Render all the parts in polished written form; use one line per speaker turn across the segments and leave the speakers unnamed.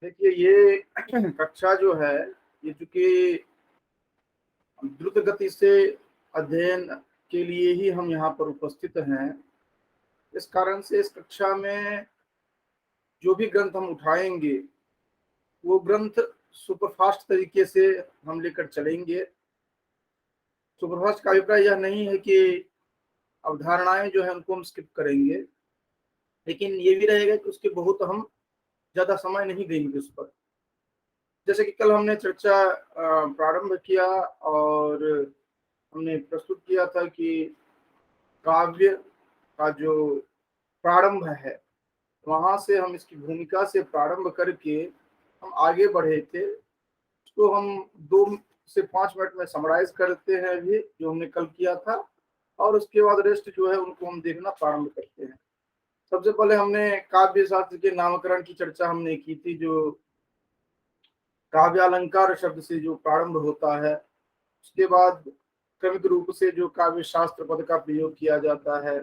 देखिए ये कक्षा जो है, ये चूंकि द्रुत गति से अध्ययन के लिए ही हम यहाँ पर उपस्थित हैं, इस कारण से इस कक्षा में जो भी ग्रंथ हम उठाएंगे वो ग्रंथ सुपरफास्ट तरीके से हम लेकर चलेंगे। सुपरफास्ट का अभिप्राय यह नहीं है कि अवधारणाएं जो है उनको हम स्किप करेंगे, लेकिन ये भी रहेगा कि उसके बहुत हम ज्यादा समय नहीं देंगे उस पर। जैसे कि कल हमने चर्चा प्रारंभ किया और हमने प्रस्तुत किया था कि काव्य का जो प्रारंभ है, वहां से हम इसकी भूमिका से प्रारंभ करके हम आगे बढ़े थे। उसको हम 2 से 5 मिनट में समराइज करते हैं अभी, जो हमने कल किया था, और उसके बाद रेस्ट जो है उनको हम देखना प्रारंभ करते हैं। सबसे पहले हमने काव्य शास्त्र के नामकरण की चर्चा हमने की थी, जो काव्यालंकार शब्द से जो प्रारंभ होता है, उसके बाद क्रमिक रूप से जो काव्य शास्त्र पद का प्रयोग किया जाता है,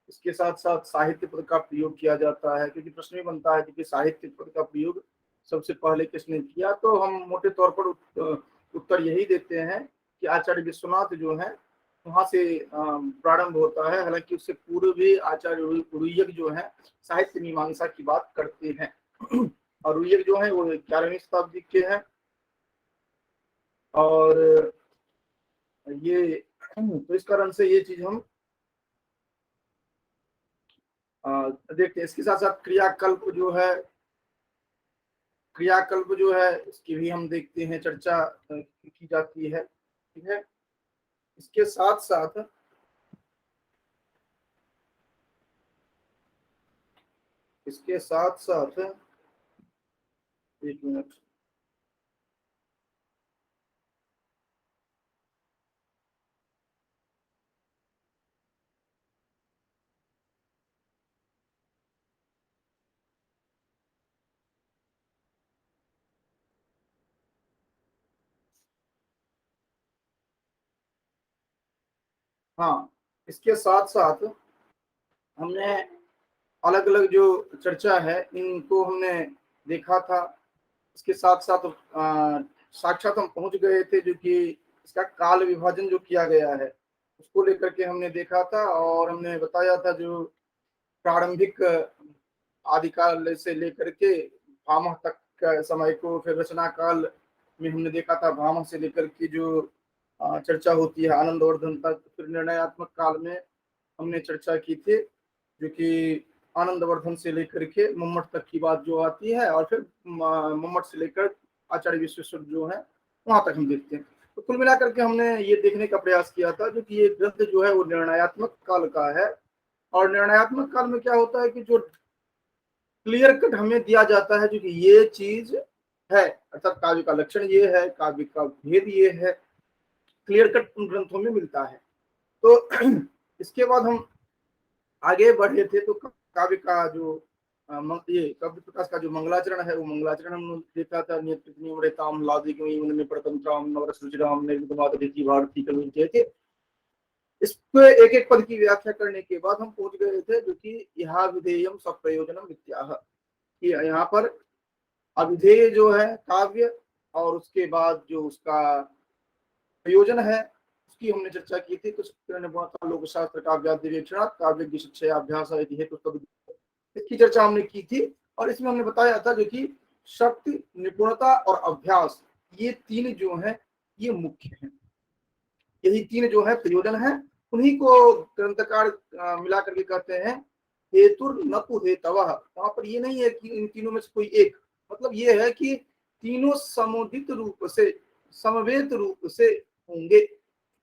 इसके साथ साथ साहित्य पद का प्रयोग किया जाता है, क्योंकि प्रश्न भी बनता है कि साहित्य पद का प्रयोग सबसे पहले किसने किया। तो हम मोटे तौर पर उत्तर यही देते हैं कि आचार्य विश्वनाथ जो है वहां से प्रारंभ होता है। हालांकि उससे पूर्व भी आचार्य रुय्यक जो है साहित्य मीमांसा की बात करते हैं और रुय्यक जो है वो 11वीं शताब्दी के हैं। और ये तो इस कारण से ये चीज हम देखते हैं। इसके साथ साथ क्रियाकल्प जो है इसकी भी हम देखते हैं, चर्चा की जाती है। ठीक है, इसके साथ साथ एक मिनट, हाँ, इसके साथ साथ हमने अलग अलग जो चर्चा है इनको हमने देखा था। इसके साथ साथ साक्षात हम पहुंच गए थे, जो कि इसका काल विभाजन जो किया गया है उसको लेकर के हमने देखा था, और हमने बताया था जो प्रारंभिक आदिकाल से लेकर के भामह तक का समय को, फिर रचना काल में हमने देखा था भामह से लेकर के जो चर्चा होती है आनंदवर्धन तक, फिर निर्णयात्मक काल में हमने चर्चा की थी जो कि आनंदवर्धन से लेकर के मम्मट तक की बात जो आती है, और फिर मम्मट से लेकर आचार्य विश्वेश्वर जो है वहां तक हम देखते हैं। तो कुल मिलाकर के हमने ये देखने का प्रयास किया था जो कि ये ग्रंथ जो है वो निर्णयात्मक काल का है। और निर्णयात्मक काल में क्या होता है कि जो क्लियर कट हमें दिया जाता है जो कि ये चीज है, अर्थात काव्य का लक्षण ये है, काव्य का भेद ये है, क्लियर कट उन ग्रंथों में मिलता है। तो इसके बाद हम आगे बढ़े थे तो काव्य का जो ये काव्य प्रकाश का जो मंगलाचरण है वो मंगलाचरण हमने देखा था। नियम लादी में प्रतंत्राम नवरस रुचिराम निर्विघ्नात् अदिति भारती कवि जयते। इस पे एक एक पद की व्याख्या करने के बाद हम पहुंच गए थे जो कि यहाँ विधेयम सब प्रयोजनम इत्याह, कि यहाँ पर अविधेय जो है काव्य, और उसके बाद जो उसका प्रयोजन है उसकी हमने चर्चा की थी। तो लोकशास्त्र काव्यादिवेक्षण काव्य की शिक्षा अभ्यास हेतु इसकी चर्चा हमने की थी। और इसमें हमने बताया था जो कि शक्ति, निपुणता और अभ्यास, ये तीन जो है ये मुख्य हैं। यही तीन जो है प्रयोजन है, उन्हीं को ग्रंथकार मिला करके कहते हैं हेतुर न तो हेतवः। वहां पर ये नहीं है कि इन तीनों में से कोई एक, मतलब ये है कि तीनों समुदित रूप से, समवेत रूप से होंगे।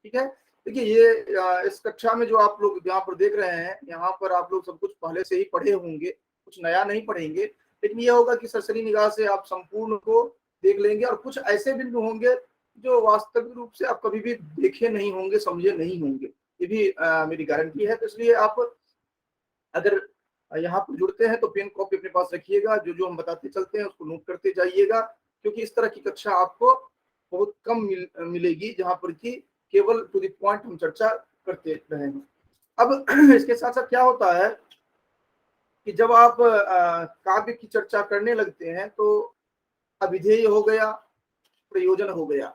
ठीक है, देखिए ये इस कक्षा में जो आप लोग यहाँ पर देख रहे हैं, यहाँ पर आप लोग सब कुछ पहले से ही पढ़े होंगे, कुछ नया नहीं पढ़ेंगे, लेकिन ये होगा कि सरसरी निगाह से आप संपूर्ण को देख लेंगे, और कुछ ऐसे बिंदु होंगे जो वास्तविक रूप से आप कभी भी देखे नहीं होंगे, समझे नहीं होंगे। ये भी मेरी गारंटी है। तो इसलिए आप अगर यहाँ पर जुड़ते हैं तो पेन कॉपी अपने पास रखिएगा, जो जो हम बताते चलते हैं उसको नोट करते जाइएगा, क्योंकि इस तरह की कक्षा आपको बहुत कम मिलेगी जहां पर कि केवल टू द पॉइंट हम चर्चा करते रहे हैं। अब इसके साथ साथ क्या होता है कि जब आप काव्य की चर्चा करने लगते हैं तो अभिधेय हो गया, प्रयोजन हो गया।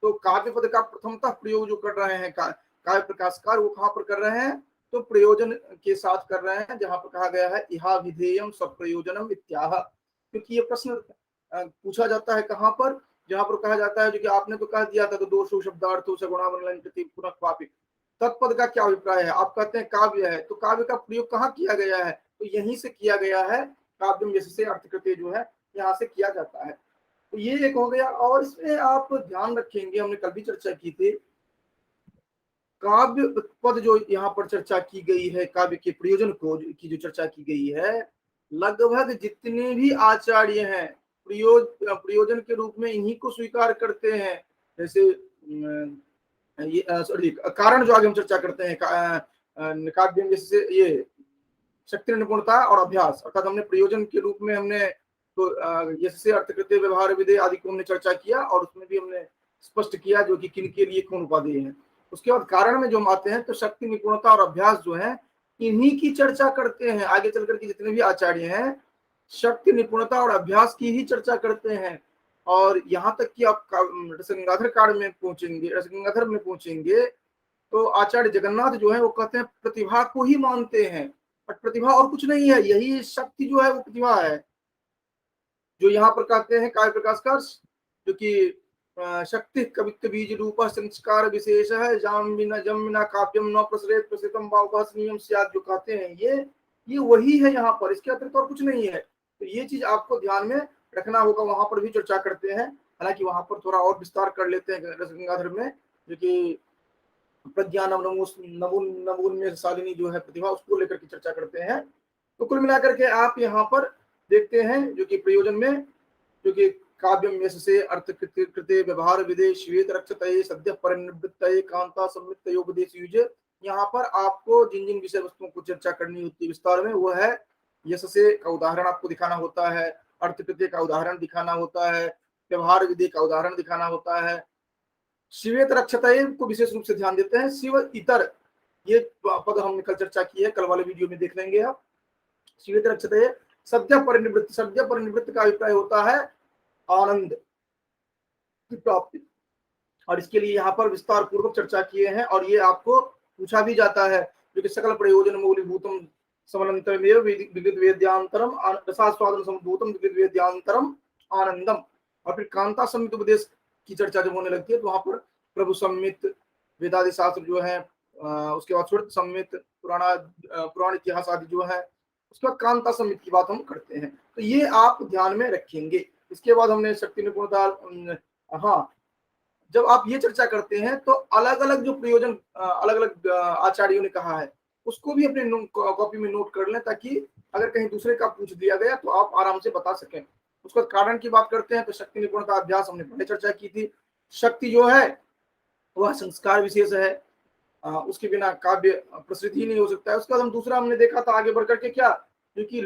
तो काव्य पद का प्रथमतः प्रयोग जो कर रहे हैं काव्य प्रकाशकार, वो कहां पर कर रहे हैं? तो प्रयोजन के साथ कर रहे हैं, जहां पर कहा गया है इहा विधेयम स्वप्रयोजनम इत्याह। क्योंकि ये प्रश्न पूछा जाता है कहां पर? जहां पर कहा जाता है, जो कि आपने तो कह दिया था, तो दोषो शब्दार्थो सगुणावनलंकृति पुनः क्वापि, तत्पद का क्या अभिप्राय है? आप कहते हैं काव्य है, तो काव्य का प्रयोग कहाँ किया गया है? तो यहीं से किया गया है, काव्यम जैसे अर्थकृत्य जो है यहाँ से किया जाता है। तो ये एक हो गया। और इसमें आप ध्यान रखेंगे, हमने कल भी चर्चा की थी, काव्य पद जो यहाँ पर चर्चा की गई है, काव्य के प्रयोजन को की जो चर्चा की गई है, लगभग जितने भी आचार्य हैं प्रयोजन के रूप में इन्हीं को स्वीकार करते हैं। जैसे ये सॉरी, कारण जो आगे हम चर्चा करते हैं काव्य, जैसे ये शक्ति निपुणता और अभ्यास, अर्थात हमने प्रयोजन के रूप में हमने तो जैसे अर्थकृत्य व्यवहार विधेय आदि को हमने चर्चा किया, और उसमें भी हमने स्पष्ट किया जो कि किन के लिए कौन उपादेय है। उसके बाद कारण में जो हम आते हैं, तो शक्ति निपुणता और अभ्यास जो है इन्हीं की चर्चा करते हैं। आगे चल करके जितने भी आचार्य हैं शक्ति निपुणता और अभ्यास की ही चर्चा करते हैं। और यहाँ तक कि आप रसगंगाधर कांड में पहुंचेंगे, रसगंगाधर में पहुंचेंगे, तो आचार्य जगन्नाथ जो है वो कहते हैं प्रतिभा को ही मानते हैं, और प्रतिभा और कुछ नहीं है, यही शक्ति जो है वो प्रतिभा है। जो यहाँ पर कहते हैं काव्य प्रकाशकार, जो कि शक्ति कवित्व बीज रूप संस्कार विशेष है, जाम बिना जम बिना काव्यम न प्रसरेत प्रसितम वावभासनीयम स्यात्, जो कहते हैं ये वही है यहाँ पर, इसके अतिरिक्त और कुछ नहीं है। तो ये चीज आपको ध्यान में रखना होगा, वहां पर भी चर्चा करते हैं, हालांकि वहां पर थोड़ा और विस्तार कर लेते हैं रसगंगाधर में, जो कि प्रज्ञा नवोन्मेष शालिनी जो है प्रतिभा, उसको लेकर के चर्चा करते हैं। तो कुल मिलाकर के आप यहाँ पर देखते हैं, जो कि प्रयोजन में, जो कि काव्यम यश अर्थ कृते व्यवहार विदे श्वेत रक्षतये सद्य परिनिवृत्तये कांता संमित्तयोपदेश युजे, यहाँ पर आपको जिन जिन विषय वस्तुओं को चर्चा करनी होती है विस्तार में, वो है यश से का उदाहरण आपको दिखाना होता है, अर्थ कृत्य का उदाहरण दिखाना होता है, व्यवहार विधि का उदाहरण दिखाना होता है, शिवेत रक्षतये को विशेष रूप से ध्यान देते हैं, शिव इतर, ये पद हमने कल चर्चा की है, कल वाले वीडियो में देख लेंगे आप। शिवेत रक्षतये सद्य परिनिवृत्त, सद्य परिनिवृत्त का अभिप्राय होता है आनंद की प्राप्ति, और इसके लिए यहाँ पर विस्तार पूर्वक चर्चा किए हैं। और ये आपको पूछा भी जाता है, जो कि सकल प्रयोजन मूलीभूतम समन्वयमेव विविध वेद्यांतरम रसास्वादन समभूतम विविध वेद्यांतरम आनंदम। और फिर कांता संमित उपदेश की चर्चा जब होने लगती है, तो वहां पर प्रभु संमित वेदादि शास्त्र जो है, उसके बाद श्रुत संमित पुराण इतिहास आदि जो है, उसके बाद कांता संमित की बात हम करते हैं। तो ये आप ध्यान में रखेंगे। इसके बाद हमने शक्ति निपुणता, हाँ, जब आप ये चर्चा करते हैं तो अलग अलग जो प्रयोजन अलग अलग आचार्यों ने कहा है, उसको भी अपने कॉपी में नोट कर लें, ताकि अगर कहीं दूसरे का पूछ दिया गया तो आप आराम से बता सकें। उसका कारण की बात करते हैं, तो शक्ति निपुणता अभ्यास हमने पहले चर्चा की थी। शक्ति जो है वह संस्कार विशेष है, उसके बिना काव्य प्रसिद्ध ही नहीं हो सकता है। उसके बाद हम दूसरा हमने देखा था आगे बढ़ करके क्या, क्योंकि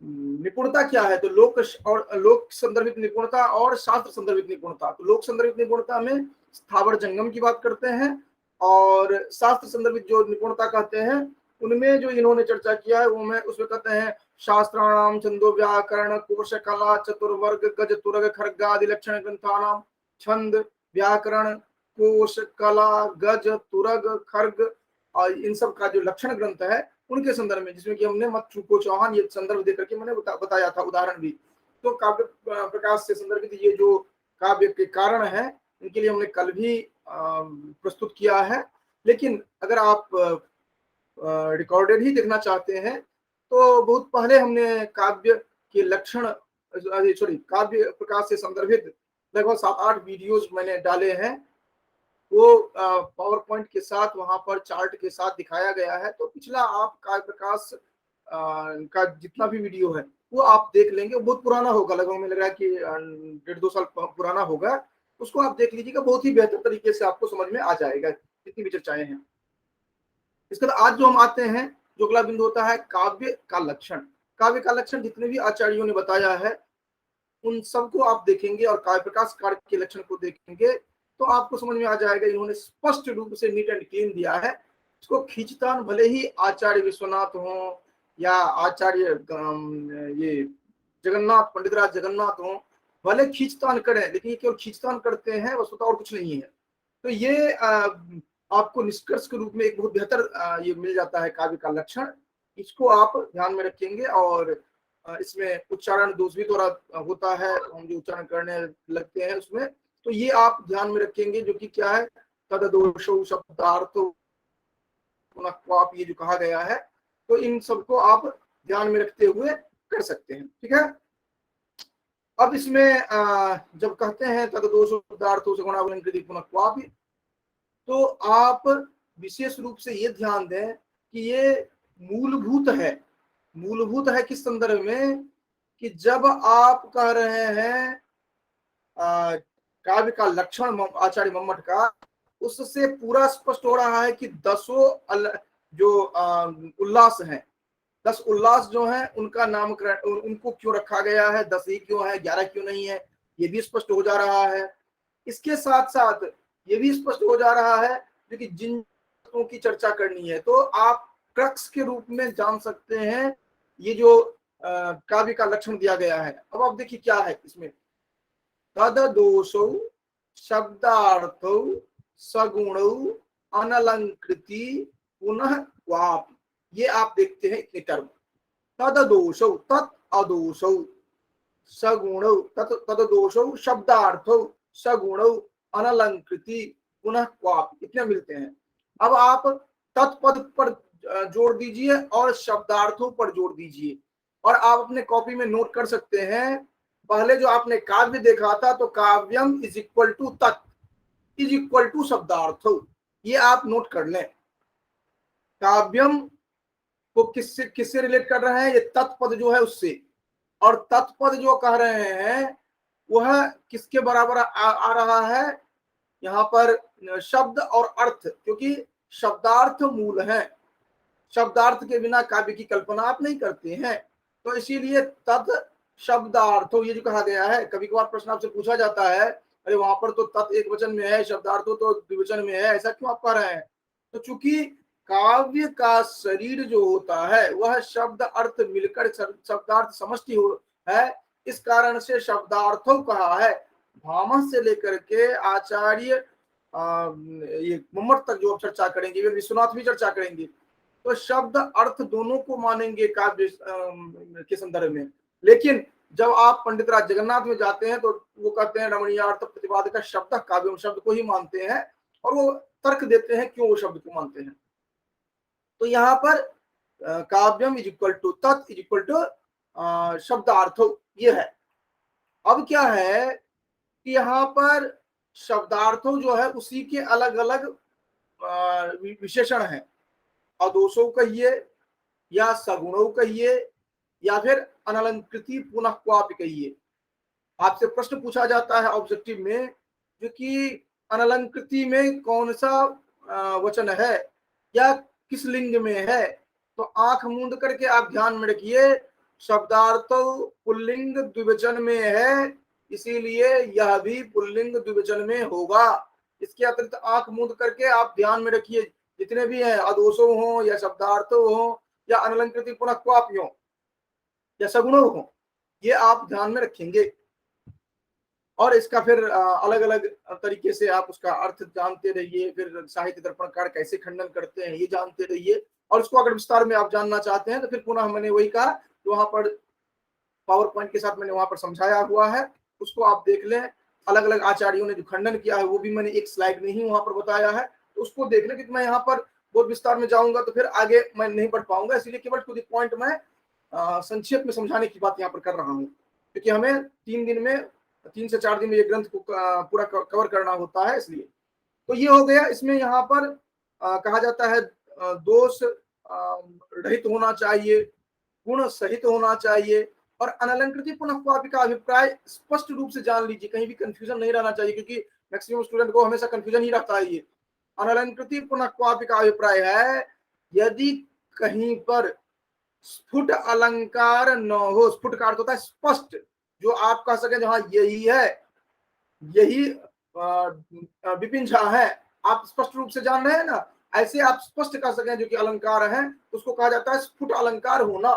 निपुणता क्या है, तो लोक संदर्भित निपुणता और शास्त्र संदर्भित निपुणता। तो लोक संदर्भित निपुणता में स्थावर जंगम की बात करते हैं, और शास्त्र संदर्भित जो निपुणता कहते हैं, उनमें जो इन्होंने चर्चा किया है वो में उसमें कहते हैं शास्त्राणाम छंदो व्याकरण कोश कला चतुर्वर्ग गज तुरग खर्गादि लक्षण ग्रंथानाम, छंद व्याकरण कोश कला गज तुरग खर्ग और इन सब का जो लक्षण ग्रंथ है उनके संदर्भ में, जिसमें कि हमने मत चूको चौहान ये संदर्भ देकर के मैंने बताया था उदाहरण भी। तो काव्य प्रकाश से संदर्भित ये जो काव्य के कारण है, इनके लिए हमने कल भी प्रस्तुत किया है। लेकिन अगर आप रिकॉर्डेड ही देखना चाहते हैं, तो बहुत पहले हमने काव्य के लक्षण, सॉरी, काव्य प्रकाश से संदर्भित लगभग 7-8 वीडियोज मैंने डाले हैं, वो पावर पॉइंट के साथ वहां पर चार्ट के साथ दिखाया गया है। तो पिछला आप काव्य प्रकाश का जितना भी वीडियो है वो आप देख लेंगे, बहुत पुराना होगा, लगभग मुझे लग रहा है कि 1.5-2 साल पुराना होगा। उसको आप देख लीजिएगा, बहुत ही बेहतर तरीके से आपको समझ में आ जाएगा जितनी भी चर्चाएं हैं। इसके बाद आज जो हम आते हैं, जो अगला बिंदु होता है काव्य का लक्षण। काव्य का लक्षण जितने भी आचार्यों ने बताया है उन सबको आप देखेंगे, और काव्य प्रकाश कार्य के लक्षण को देखेंगे तो आपको समझ में आ जाएगा। इन्होंने स्पष्ट रूप से नीट एंड क्लीन दिया है। इसको खींचतान भले ही आचार्य विश्वनाथ हो या आचार्य ये जगन्नाथ, पंडित राज जगन्नाथ हो, भले खींचतान करें लेकिन ये केवल खींचतान करते हैं, वस्तुतः और कुछ नहीं है। तो ये आपको निष्कर्ष के रूप में एक बहुत बेहतर ये मिल जाता है काव्य का लक्षण। इसको आप ध्यान में रखेंगे। और इसमें उच्चारण दोष भी थोड़ा होता है, हम जो उच्चारण करने लगते हैं उसमें, तो ये आप ध्यान में रखेंगे, जो कि क्या है, तद दोषो शब्दार्थ पुनः ये जो कहा गया है, तो इन सबको आप ध्यान में रखते हुए कर सकते हैं। ठीक है। अब इसमें जब कहते हैं तद दोषो शब्दार्थों से गुणावलंकृति पुनः, तो आप विशेष रूप से ये ध्यान दें कि ये मूलभूत है। मूलभूत है किस संदर्भ में, कि जब आप कह रहे हैं काव्य का लक्षण आचार्य मम्मट का, उससे पूरा स्पष्ट हो रहा है कि दसों जो उल्लास हैं, 10 उल्लास जो हैं उनका नामकरण उनको क्यों रखा गया है, 10 ही क्यों है, 11 क्यों नहीं है, ये भी स्पष्ट हो जा रहा है। इसके साथ साथ ये भी स्पष्ट हो जा रहा है कि जिन तत्वों की चर्चा करनी है, तो आप क्रक्स के रूप में जान सकते हैं ये जो काव्य का लक्षण दिया गया है। अब आप देखिए क्या है इसमें, तद दोषौ शब्दार्थौ सगुणौ अनलंकृति पुनः क्वापि, ये आप देखते हैं इतने टर्म, तद दोषौ तत् अदोषौ सगुणौ तद दोषौ शब्दार्थौ सगुणौ अनलंकृति पुनः क्वापि, इतने मिलते हैं। अब आप तत्पद पर जोड़ दीजिए और शब्दार्थों पर जोड़ दीजिए, और आप अपने कॉपी में नोट कर सकते हैं। पहले जो आपने काव्य देखा था, तो काव्यम इज इक्वल टू तत् इज इक्वल टू शब्दार्थ, ये आप नोट कर लें। काव्यम को किससे किससे रिलेट कर रहे हैं, ये तत्पद जो है उससे, और तत्पद जो कह रहे हैं वह किसके बराबर आ रहा है, यहाँ पर शब्द और अर्थ, क्योंकि शब्दार्थ मूल है, शब्दार्थ के बिना काव्य की कल्पना आप नहीं करते हैं। तो इसीलिए तत् शब्दार्थ ये जो कहा गया है, कभी कभार प्रश्न आपसे पूछा जाता है, अरे वहां पर तो तत् एक वचन में है, शब्दार्थ तो द्विवचन में है, ऐसा क्यों आप कह रहे हैं। तो चूंकि काव्य का शरीर जो होता है वह शब्द अर्थ मिलकर शब्दार्थ समष्टि है, इस कारण से शब्दार्थों कहा है। भामह से लेकर के आचार्य ये मम्मट तक जो चर्चा करेंगे, वे विश्वनाथ भी चर्चा करेंगे, तो शब्द अर्थ दोनों को मानेंगे काव्य के संदर्भ में। लेकिन जब आप पंडित राज जगन्नाथ में जाते हैं, तो वो कहते हैं रमणीयार्थ प्रतिपादक शब्द काव्य शब्द को ही मानते हैं, और वो तर्क देते हैं क्यों वो शब्द को मानते हैं। तो यहाँ पर काव्यम इज इक्वल टू तत् इज इक्वल टू शब्दार्थ, ये है। अब क्या है कि यहाँ पर शब्दार्थों जो है उसी के अलग अलग विशेषण हैं, अदोषों कहिए या सगुणों कहिए या फिर अनलंकृति पुनः क्वापि कहिए। आपसे प्रश्न पूछा जाता है ऑब्जेक्टिव में, जो कि अनलंकृति में कौन सा वचन है या किस लिंग में है, तो आंख मूंद करके आप ध्यान में रखिए, शब्दार्थ पुल्लिंग द्विवचन में है, इसीलिए यह भी पुल्लिंग द्विवचन में होगा। इसके अतिरिक्त आंख मूंद करके आप ध्यान में रखिए, जितने भी हैं अदोषो हो या शब्दार्थो हो या अनलंकृति पुनः क्वापि हो या सगुणों हो, ये आप ध्यान में रखेंगे। और इसका फिर अलग अलग तरीके से आप उसका अर्थ जानते रहिए, फिर साहित्य दर्पणकार कैसे खंडन करते हैं ये जानते रहिए, और उसको अगर विस्तार में आप जानना चाहते हैं तो फिर पुनः मैंने वही कहा, वहां पर पावर पॉइंट के साथ मैंने वहां पर समझाया हुआ है, उसको आप देख लें। अलग अलग आचार्यों ने जो खंडन किया है वो भी मैंने एक स्लाइड में ही वहां पर बताया है, तो उसको देख लें। क्योंकि मैं यहाँ पर बहुत विस्तार में जाऊंगा तो फिर आगे मैं नहीं बढ़ पाऊंगा, इसलिए केवल टू द पॉइंट मैं संक्षेप में समझाने की बात यहाँ पर कर रहा हूँ, क्योंकि हमें 3 से 4 दिन में ये ग्रंथ को पूरा कवर करना होता है, इसलिए। तो ये हो गया। इसमें यहाँ पर कहा जाता है दोष रहित होना चाहिए, गुण सहित होना चाहिए, और अनलंकृति पुनः क्वापि का अभिप्राय स्पष्ट रूप से जान लीजिए, कहीं भी कंफ्यूजन नहीं रहना चाहिए, क्योंकि मैक्सिमम स्टूडेंट को हमेशा कंफ्यूजन ही रहता है। ये अनलंकृति पुनः क्वापि का अभिप्राय है, यदि कहीं पर स्फुट अलंकार न हो, स्फुट का अर्थ होता है स्पष्ट, जो आप कह सके जहां यही है, यही विपिन झा है, आप स्पष्ट रूप से जान रहे हैं ना, ऐसे आप स्पष्ट कह सकें जो कि अलंकार है, उसको कहा जाता है स्फुट अलंकार होना।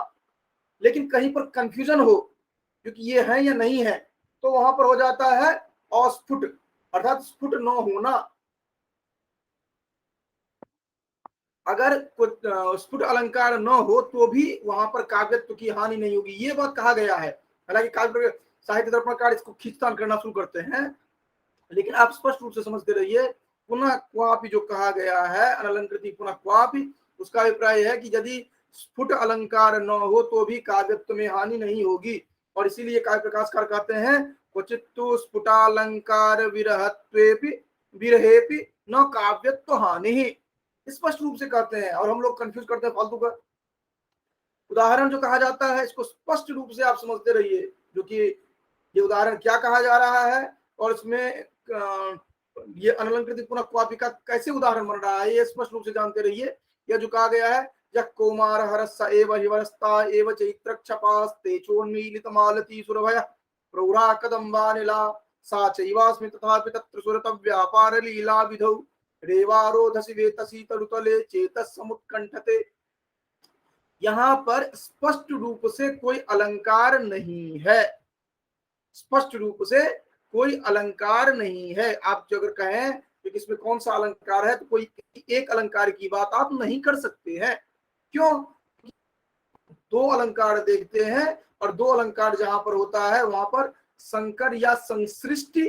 लेकिन कहीं पर कंफ्यूजन हो, क्योंकि ये है या नहीं है, तो वहां पर हो जाता है अस्फुट, अर्थात स्फुट न होना। अगर कुछ स्फुट अलंकार न हो तो भी वहां पर काव्यत्व की हानि नहीं होगी, ये बात कहा गया है। हालांकि काव्य साहित्य दर्पणकार इसको खींचतान करना शुरू करते हैं, लेकिन आप स्पष्ट रूप से समझते रहिए, पुनः क्वापि जो कहा गया है, अनलंकृति पुनः क्वापि, उसका अभिप्राय है कि यदि स्फुट अलंकार न हो तो भी काव्यत्व में हानि नहीं होगी। और इसीलिए काव्य प्रकाशकार कहते हैं क्वचित्तु स्फुटालंकार विरहत्वेपि विरहेपि न काव्यत्व हानि ही, स्पष्ट रूप से कहते हैं। और हम लोग कंफ्यूज करते हैं फालतू का। उदाहरण जो कहा जाता है इसको स्पष्ट रूप से आप समझते रहिए, जो कि ये उदाहरण क्या कहा जा रहा है और इसमें ये अनलंकृत पुनः क्वापि का कैसे उदाहरण बन रहा है, ये स्पष्ट रूप से जानते रहिए। यह जो कहा गया है, यह कौमार हरस्स एव हिवरस्ता एव चैत्रक्षपास्ते चोन्मीलित मालती सुरभय प्रौरा कदम्बानिला सा चैवास्मि तथापि तत्र सुरतव्यापार लीला विधौ रेवारोधसि वेतसी तरुतले चेतस समुत्कंठते। यहां पर स्पष्ट रूप से कोई अलंकार नहीं है, स्पष्ट रूप से कोई अलंकार नहीं है। आप जो अगर कहें कि इसमें कौन सा अलंकार है, तो कोई एक अलंकार की बात आप नहीं कर सकते हैं। क्यों? दो अलंकार देखते हैं, और दो अलंकार जहां पर होता है वहां पर संकर या संसृष्टि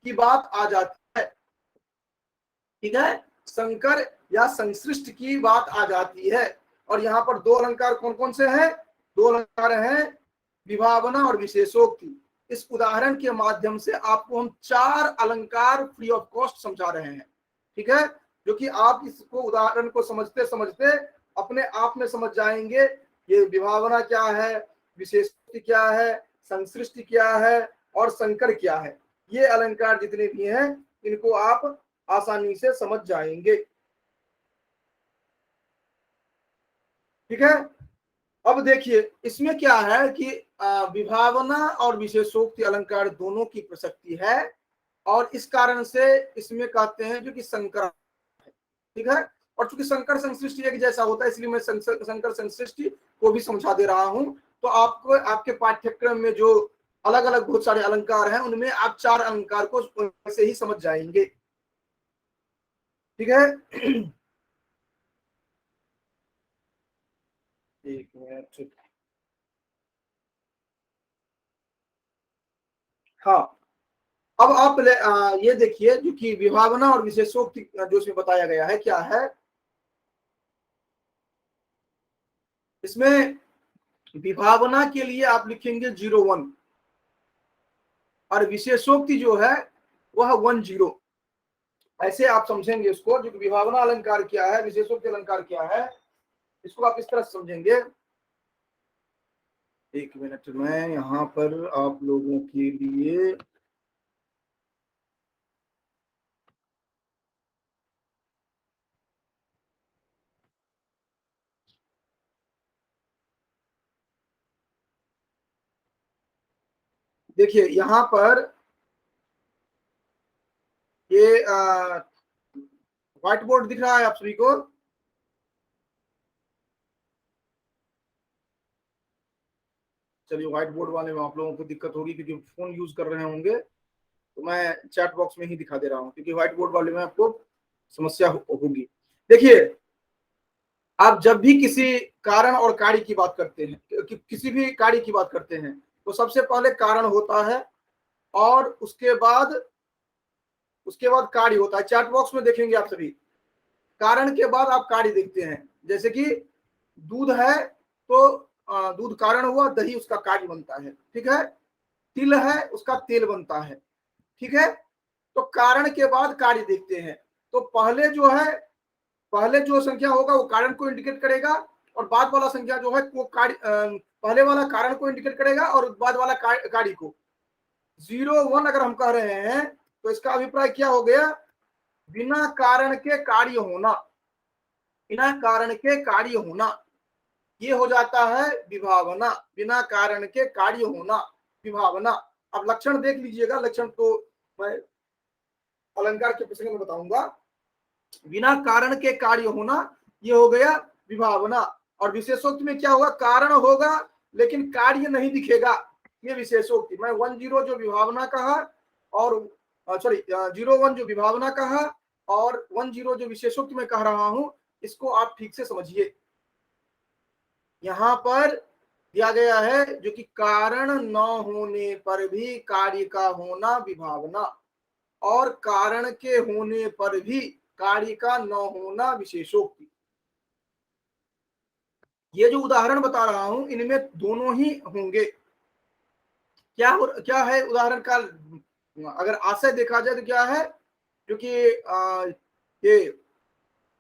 की बात आ जाती है। ठीक है, संकर या संसृष्ट की बात आ जाती है। और यहाँ पर दो अलंकार कौन कौन से हैं? दो अलंकार हैं विभावना और विशेषोक्ति। इस उदाहरण के माध्यम से आपको हम 4 अलंकार फ्री ऑफ कॉस्ट समझा रहे हैं। ठीक है, जो कि आप इसको उदाहरण को समझते समझते अपने आप में समझ जाएंगे ये विभावना क्या है, विशेषोक्ति क्या है, संसृष्टि क्या है और संकर क्या है। ये अलंकार जितने भी हैं इनको आप आसानी से समझ जाएंगे। ठीक है, अब देखिए इसमें क्या है कि विभावना और विशेषोक्ति अलंकार दोनों की प्रसक्ति है, और इस कारण से इसमें कहते हैं जो कि संकर है। ठीक है, और चूंकि संकर संसृष्टि एक जैसा होता है, इसलिए मैं संकर संसृष्टि को भी समझा दे रहा हूं। तो आपको आपके पाठ्यक्रम में जो अलग अलग बहुत सारे अलंकार हैं उनमें आप 4 अलंकार को ऐसे ही समझ जाएंगे। ठीक है, एक मिनट। हाँ, अब आप ये देखिए जो कि विभावना और विशेषोक्ति जो इसमें बताया गया है क्या है। इसमें विभावना के लिए आप लिखेंगे 01, और विशेषोक्ति जो है वह 10। ऐसे आप समझेंगे इसको, जो विभावना अलंकार क्या है, विशेषोक्ति अलंकार क्या है, इसको आप इस तरह समझेंगे। एक मिनट, मैं यहाँ पर आप लोगों के लिए देखिए यहाँ पर ये व्हाइट बोर्ड दिख रहा है आप सभी को? चलिए, व्हाइट बोर्ड वाले में आप लोगों को दिक्कत होगी क्योंकि फोन यूज कर रहे होंगे, तो मैं चैट बॉक्स में ही दिखा दे रहा हूँ, क्योंकि व्हाइट बोर्ड वाले में आपको समस्या होगी। देखिए, आप जब भी किसी कारण और कार्य की बात करते हैं, किसी भी कार्य की बात करते हैं, तो सबसे पहले कारण होता है और उसके बाद कार्य होता है। चैट बॉक्स में देखेंगे आप सभी, कारण के बाद आप कार्य देखते हैं। जैसे कि दूध है तो दूध कारण हुआ, दही उसका कार्य बनता है। ठीक है, तिल है उसका तेल बनता है। ठीक है, तो कारण के बाद कार्य देखते हैं। तो पहले जो संख्या होगा वो कारण को इंडिकेट करेगा, और बाद वाला संख्या जो है वो कार्य पहले वाला कारण को इंडिकेट करेगा और बाद वाला कार्य को। 01 अगर हम कह रहे हैं तो इसका अभिप्राय क्या हो गया? बिना कारण के कार्य होना, बिना कारण के कार्य होना, ये हो जाता है विभावना। बिना कारण के कार्य होना विभावना। अब लक्षण देख लीजिएगा, लक्षण तो मैं अलंकार के प्रसंग में बताऊंगा। बिना कारण के कार्य होना ये हो गया विभावना। और विशेषोक्त में क्या होगा? कारण होगा लेकिन कार्य नहीं दिखेगा। ये विशेषोक्ति। मैं 10 जो विभावना कहा और सॉरी 01 जो विभावना कहा और 10 जो विशेषोक्ति में कह रहा हूं, इसको आप ठीक से समझिए। यहां पर दिया गया है जो कि कारण न होने पर भी कार्य का होना विभावना, और कारण के होने पर भी कार्य का न होना विशेषोक्ति। ये जो उदाहरण बता रहा हूं इनमें दोनों ही होंगे। क्या है उदाहरण का, अगर आशय देखा जाए तो क्या है, क्योंकि ये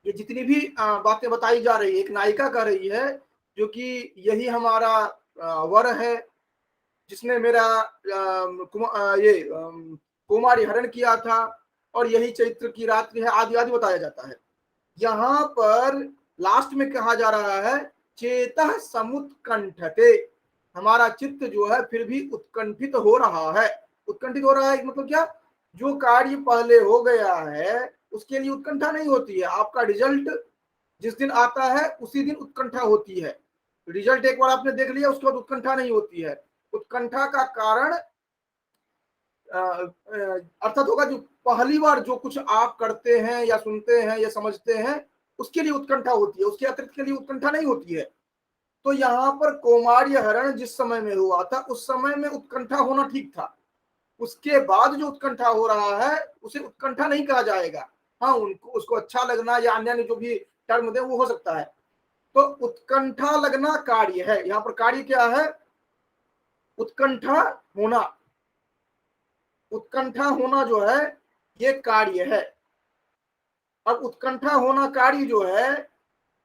ये जितनी भी बातें बताई जा रही है, एक नायिका कर रही है जो कि यही हमारा वर है जिसने मेरा कुमारी हरण किया था और यही चैत्र की रात्रि है, आदि आदि बताया जाता है। यहाँ पर लास्ट में कहा जा रहा है चेतः समुत्कंठते, हमारा चित्त जो है फिर भी उत्कंठित हो रहा है। उत्कंठित हो रहा है मतलब क्या, जो कार्य पहले हो गया है उसके लिए उत्कंठा नहीं होती है। आपका रिजल्ट जिस दिन आता है उसी दिन उत्कंठा होती है। रिजल्ट एक बार आपने देख लिया उसके बाद उत्कंठा नहीं होती है। उत्कंठा का कारण अर्थात होगा जो पहली बार जो कुछ आप करते हैं या सुनते हैं या समझते हैं उसके लिए उत्कंठा होती है, उसके अतिरिक्त के लिए उत्कंठा नहीं होती है। तो यहाँ पर कौमार्य हरण जिस समय में हुआ था उस समय में उत्कंठा होना ठीक था। उसके बाद जो उत्कंठा हो रहा है उसे उत्कंठा नहीं कहा जाएगा। हाँ, उनको उसको अच्छा लगना या अन्य जो भी टर्म दे वो हो सकता है। तो उत्कंठा लगना कार्य है। यहाँ पर कार्य क्या है, उत्कंठा होना। उत्कंठा होना जो है ये कार्य है। अब उत्कंठा होना कार्य जो है,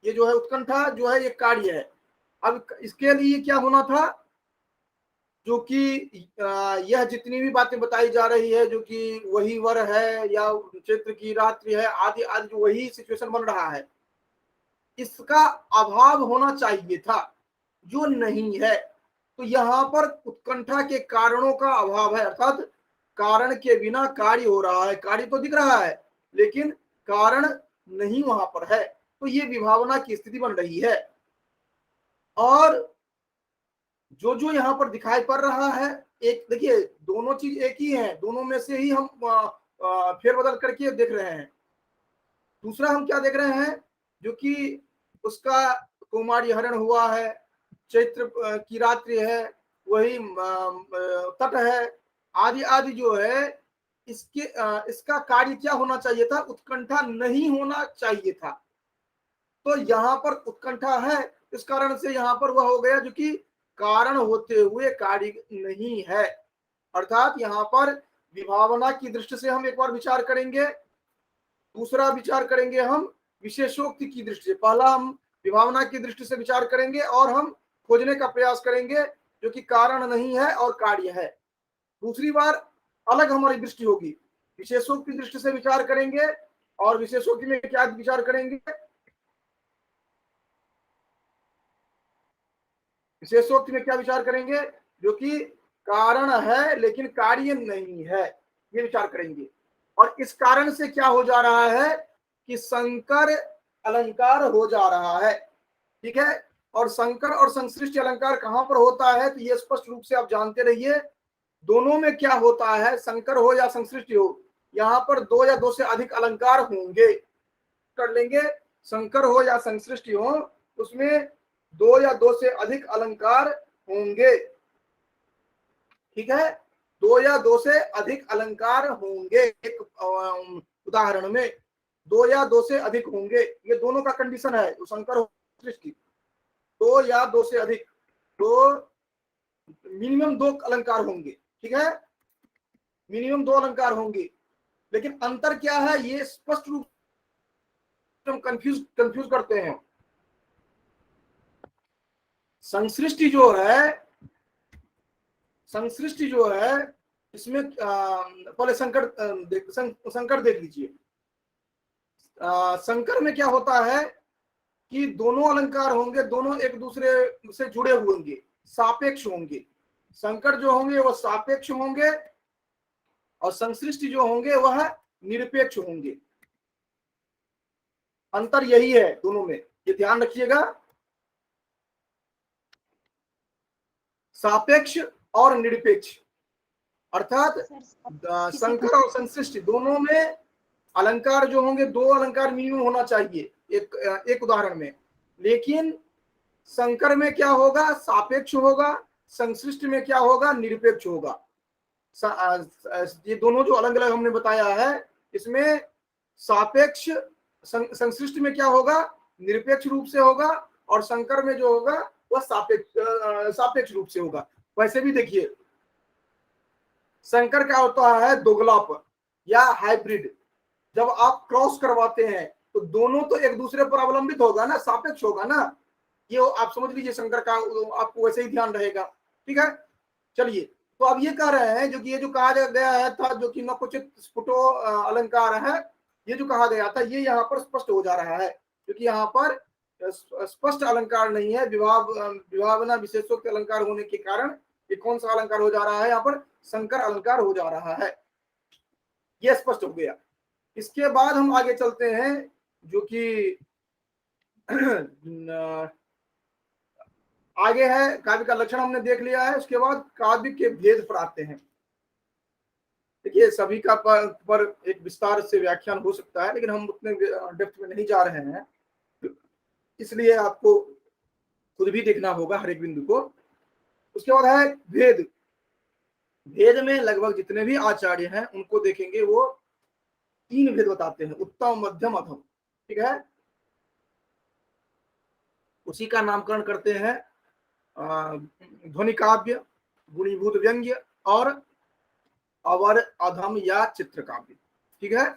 ये जो है उत्कंठा जो है ये कार्य है। अब इसके लिए क्या होना था, जो कि यह जितनी भी बातें बताई जा रही है जो कि वही वर है या चैत्र की रात्रि है आदि आदि, जो वही सिचुएशन बन रहा है, इसका अभाव होना चाहिए था जो नहीं है। तो यहाँ पर उत्कंठा के कारणों का अभाव है, अर्थात कारण के बिना कार्य हो रहा है। कार्य तो दिख रहा है लेकिन कारण नहीं वहां पर है, तो ये विभावना की स्थिति बन रही है। और जो जो यहाँ पर दिखाई पड़ रहा है, एक देखिए दोनों चीज एक ही है, दोनों में से ही हम फेरबदल करके देख रहे हैं। दूसरा हम क्या देख रहे हैं, जो कि उसका कुमारी हरण हुआ है, चैत्र की रात्रि है, वही तट है, आदि आदि जो है, इसका कार्य क्या होना चाहिए था, उत्कंठा नहीं होना चाहिए था। तो यहाँ पर उत्कंठा है, इस कारण से यहाँ पर वह हो गया जो कि कारण होते हुए कार्य नहीं है। अर्थात यहाँ पर विभावना की दृष्टि से हम एक बार विचार करेंगे, दूसरा विचार करेंगे हम विशेषोक्ति की दृष्टि से। पहला हम विभावना की दृष्टि से विचार करेंगे और हम खोजने का प्रयास करेंगे जो कि कारण नहीं है और कार्य है। दूसरी बार अलग हमारी दृष्टि होगी, विशेषोक्ति की दृष्टि से विचार करेंगे और विशेषोक्ति में क्या विचार करेंगे, विशेषोक्ति में क्या विचार करेंगे, जो कि कारण है लेकिन कार्य नहीं है, ये विचार करेंगे। और इस कारण से क्या हो जा रहा है कि संकर अलंकार हो जा रहा है। ठीक है, और संकर और संश्लिष्ट अलंकार कहां पर होता है, तो ये स्पष्ट रूप से आप जानते रहिए। दोनों में क्या होता है, संकर हो या संश्लिष्ट हो, यहाँ पर दो या दो से अधिक अलंकार होंगे। कर लेंगे, संकर हो या संश्लिष्ट हो उसमें दो या दो से अधिक अलंकार होंगे। ठीक है, दो या दो से अधिक अलंकार होंगे। एक उदाहरण में दो या दो से अधिक होंगे, ये दोनों का कंडीशन है, तो संकर हो सृष्टि, दो या दो से अधिक, तो मिनिमम दो अलंकार होंगे। ठीक है, मिनिमम दो अलंकार होंगे। लेकिन अंतर क्या है, ये स्पष्ट रूप से हम कंफ्यूज करते हैं। संसृष्टि जो है, संसृष्टि जो है इसमें पहले संकर देख लीजिए। संकर में क्या होता है कि दोनों अलंकार होंगे, दोनों एक दूसरे से जुड़े हुए होंगे, सापेक्ष होंगे। संकर जो होंगे वह सापेक्ष होंगे और संसृष्टि जो होंगे वह निरपेक्ष होंगे। अंतर यही है दोनों में, ये ध्यान रखिएगा। सापेक्ष और निरपेक्ष, अर्थात संकर और संश्लिष्ट दोनों में अलंकार जो होंगे, दो अलंकार मिनिमम होना चाहिए एक उदाहरण में। लेकिन संकर में क्या होगा, सापेक्ष होगा, संश्लिष्ट में क्या होगा, निरपेक्ष होगा। ये दोनों जो अलग अलग हमने बताया है, इसमें सापेक्ष संश्लिष्ट में क्या होगा, निरपेक्ष रूप से होगा, और संकर में जो होगा वह सापेक्ष रूप से होगा। वैसे भी देखिए, संकर क्या होता है, दोगलापन या हाइब्रिड। जब आप क्रॉस करवाते हैं तो दोनों तो एक दूसरे पर अवलंबित होगा ना, सापेक्ष होगा ना, ये आप समझ लीजिए संकर का, आपको वैसे ही ध्यान रहेगा। ठीक है, चलिए, तो अब ये कह रहे हैं जो कि ये जो कहा गया है था, जो कि नकुचित स्फुटो अलंकार है, ये जो कहा गया था ये यहाँ पर स्पष्ट हो जा रहा है, क्योंकि यहाँ पर स्पष्ट अलंकार नहीं है, विभावना विशेषोक्त अलंकार होने के कारण ये कौन सा अलंकार हो जा रहा है, यहाँ पर संकर अलंकार हो जा रहा है। ये स्पष्ट हो गया। इसके बाद हम आगे चलते हैं, जो कि आगे है काव्य का लक्षण हमने देख लिया है। उसके बाद काव्य के भेद पर आते हैं। देखिए, सभी का पर एक विस्तार से व्याख्यान हो सकता है, लेकिन हम उतने डेप्थ में नहीं जा रहे हैं, इसलिए आपको खुद भी देखना होगा हर एक बिंदु को। उसके बाद है भेद। भेद में लगभग जितने भी आचार्य हैं उनको देखेंगे, वो 3 भेद बताते हैं, उत्तम, मध्यम, अधम। ठीक है, उसी का नामकरण करते हैं ध्वनि काव्य, गुणीभूत व्यंग्य और अवर, अधम या चित्र काव्य। ठीक है,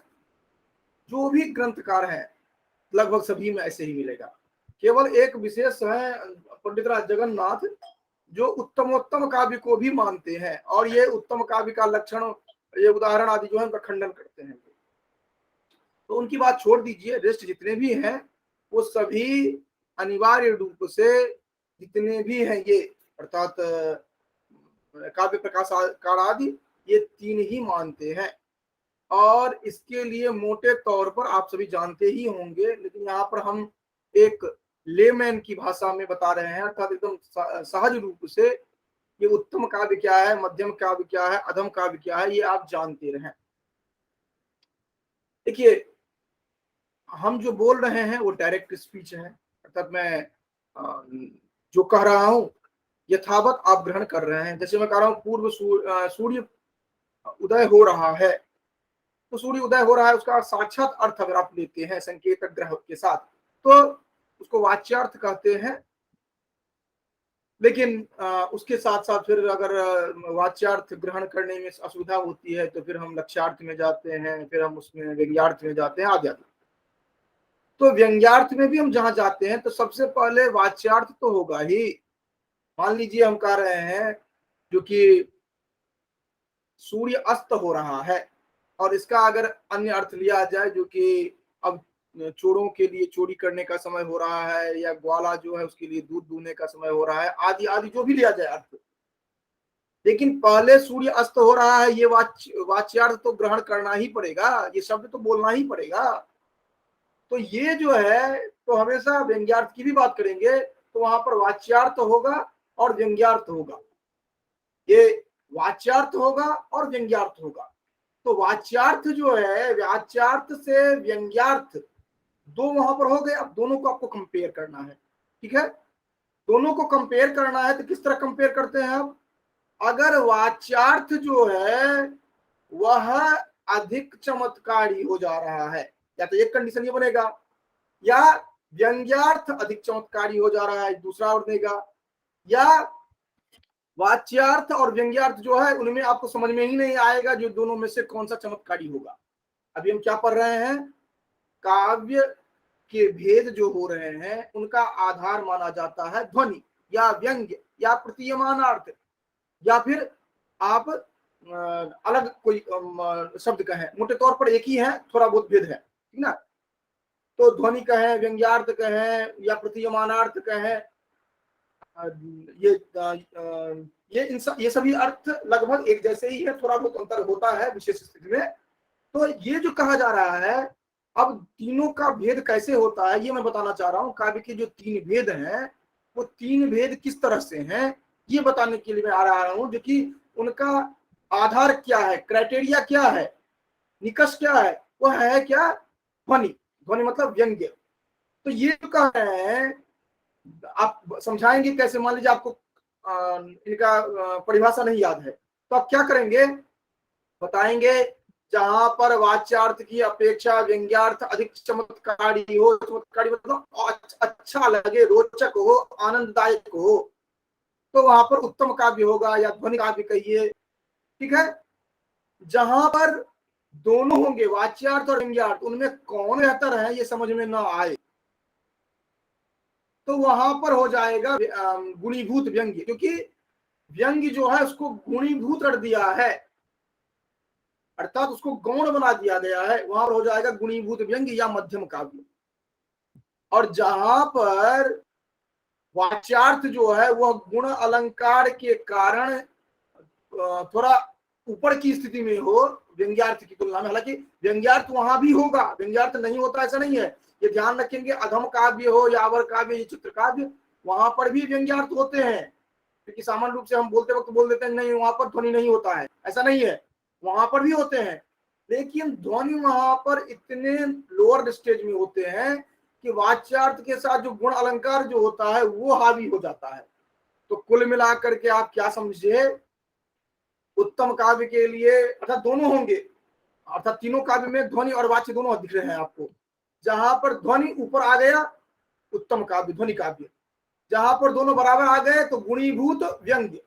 जो भी ग्रंथकार है लगभग सभी में ऐसे ही मिलेगा। केवल एक विशेष है पंडित राज जगन्नाथ, जो उत्तमोत्तम काव्य को भी मानते हैं, और ये उत्तम काव्य का लक्षण, ये उदाहरण आदि जो है उनका खंडन करते हैं। तो उनकी बात छोड़ दीजिए, रेस्ट जितने भी हैं वो सभी अनिवार्य रूप से जितने भी हैं ये, अर्थात काव्य प्रकाशकार आदि, ये 3 ही मानते हैं। और इसके लिए मोटे तौर पर आप सभी जानते ही होंगे, लेकिन यहाँ पर हम एक लेमैन की भाषा में बता रहे हैं, अर्थात एकदम सहज रूप से ये उत्तम काव्य क्या है, मध्यम काव्य क्या है, अधम काव्य क्या है, ये आप जानते रहें। देखिए, हम जो बोल रहे हैं वो डायरेक्ट स्पीच है, अर्थात मैं जो कह रहा हूं यथावत आप ग्रहण कर रहे हैं। जैसे मैं कह रहा हूं पूर्व सूर्य उदय हो रहा है, तो सूर्य उदय हो रहा है उसका साक्षात अर्थ अगर आप लेते हैं संकेतक ग्रह के साथ, तो उसको वाच्यार्थ कहते हैं। लेकिन उसके साथ साथ फिर अगर वाच्यार्थ ग्रहण करने में असुविधा होती है तो फिर हम लक्ष्यार्थ में जाते हैं, फिर हम उसमें व्यंग्यार्थ में जाते हैं, आदि आदि। तो व्यंग्यार्थ में भी हम जहां जाते हैं तो सबसे पहले वाच्यार्थ तो होगा ही। मान लीजिए हम कह रहे हैं जो कि सूर्य अस्त हो रहा है, और इसका अगर अन्य अर्थ लिया जाए जो कि अब चोरों के लिए चोरी करने का समय हो रहा है, या ग्वाला जो है उसके लिए दूध दूहने का समय हो रहा है, आदि आदि जो भी लिया जाए अर्थ, लेकिन पहले सूर्य अस्त हो रहा है, ये वाच्यार्थ तो ग्रहण करना ही पड़ेगा, ये शब्द तो बोलना ही पड़ेगा। तो ये जो है, तो हमेशा व्यंग्यार्थ की भी बात करेंगे तो वहां पर वाच्यार्थ होगा और व्यंग्यार्थ होगा, ये वाच्यार्थ होगा और व्यंग्यार्थ होगा। तो वाच्यार्थ जो है, वाच्यार्थ से व्यंग्यार्थ दो वहां पर हो गए। अब दोनों को आपको कंपेयर करना है। ठीक है, दोनों को कंपेयर करना है तो किस तरह कंपेयर करते हैं आप, अगर वाच्यार्थ जो है वह अधिक चमत्कारी हो जा रहा है, या तो एक कंडीशन ये बनेगा, या व्यंग्यार्थ अधिक चमत्कारी हो जा रहा है, दूसरा और देगा, या वाच्यार्थ और व्यंग्यार्थ जो है उनमें आपको समझ में ही नहीं आएगा जो दोनों में से कौन सा चमत्कारी होगा। अभी हम क्या पढ़ रहे हैं, काव्य के भेद जो हो रहे हैं उनका आधार माना जाता है ध्वनि या व्यंग्य या प्रतीयमानार्थ, या फिर आप अलग कोई शब्द कहें, मोटे तौर पर एक ही है, थोड़ा बहुत भेद है। ठीक ना, तो ध्वनि कहें, व्यंग्यार्थ कहें या प्रतीयमानार्थ कहें, ये सभी अर्थ लगभग एक जैसे ही है, थोड़ा बहुत अंतर होता है विशेष स्थिति में। तो ये जो कहा जा रहा है, अब तीनों का भेद कैसे होता है ये मैं बताना चाह रहा हूं। काव्य के जो 3 भेद हैं वो 3 भेद किस तरह से हैं, ये बताने के लिए मैं आ रहा हूं, जो कि उनका आधार क्या है, क्राइटेरिया क्या है, निकष क्या है, वो है क्या, ध्वनि। ध्वनि मतलब व्यंग्य। तो ये जो कह रहे हैं, आप समझाएंगे कैसे? मान लीजिए आपको इनका परिभाषा नहीं याद है, तो आप क्या करेंगे, बताएंगे जहां पर वाच्यार्थ की अपेक्षा व्यंग्यार्थ अधिक चमत्कारी हो, चमत्कारी मतलब अच्छा लगे, रोचक हो, आनंददायक हो, तो वहां पर उत्तम काव्य होगा या ध्वनि काव्य कहिए, ठीक है। जहां पर दोनों होंगे, वाच्यार्थ और व्यंग्यार्थ, उनमें कौन बेहतर है ये समझ में ना आए, तो वहां पर हो जाएगा गुणीभूत व्यंग्य, क्योंकि व्यंग्य जो है उसको गुणीभूत कर दिया है, अर्थात उसको गौण बना दिया गया है, वहां पर हो जाएगा गुणीभूत व्यंग्य या मध्यम काव्य। और जहां पर वाच्यार्थ जो है वह गुण अलंकार के कारण थोड़ा ऊपर की स्थिति में हो व्यंग्यार्थ की तुलना में, हालांकि व्यंग्यार्थ वहां भी होगा, व्यंग्यार्थ नहीं होता ऐसा नहीं है, ये ध्यान रखेंगे, अधम काव्य हो या अवर काव्य या चित्र काव्य, वहां पर भी व्यंग्यार्थ होते हैं, क्योंकि सामान्य रूप से हम बोलते वक्त बोल देते हैं नहीं वहां पर ध्वनि नहीं होता है, ऐसा नहीं है, वहां पर भी होते हैं, लेकिन ध्वनि वहां पर इतने लोअर स्टेज में होते हैं कि वाच्यार्थ के साथ जो गुण अलंकार जो होता है वो हावी हो जाता है। तो कुल मिलाकर के आप क्या समझिए, उत्तम काव्य के लिए अर्थात दोनों होंगे, अर्थात तीनों काव्य में ध्वनि और वाच्य दोनों दिख रहे हैं आपको। जहां पर ध्वनि ऊपर आ गया उत्तम काव्य, ध्वनि काव्य, जहां पर दोनों बराबर आ गए तो गुणीभूत व्यंग्य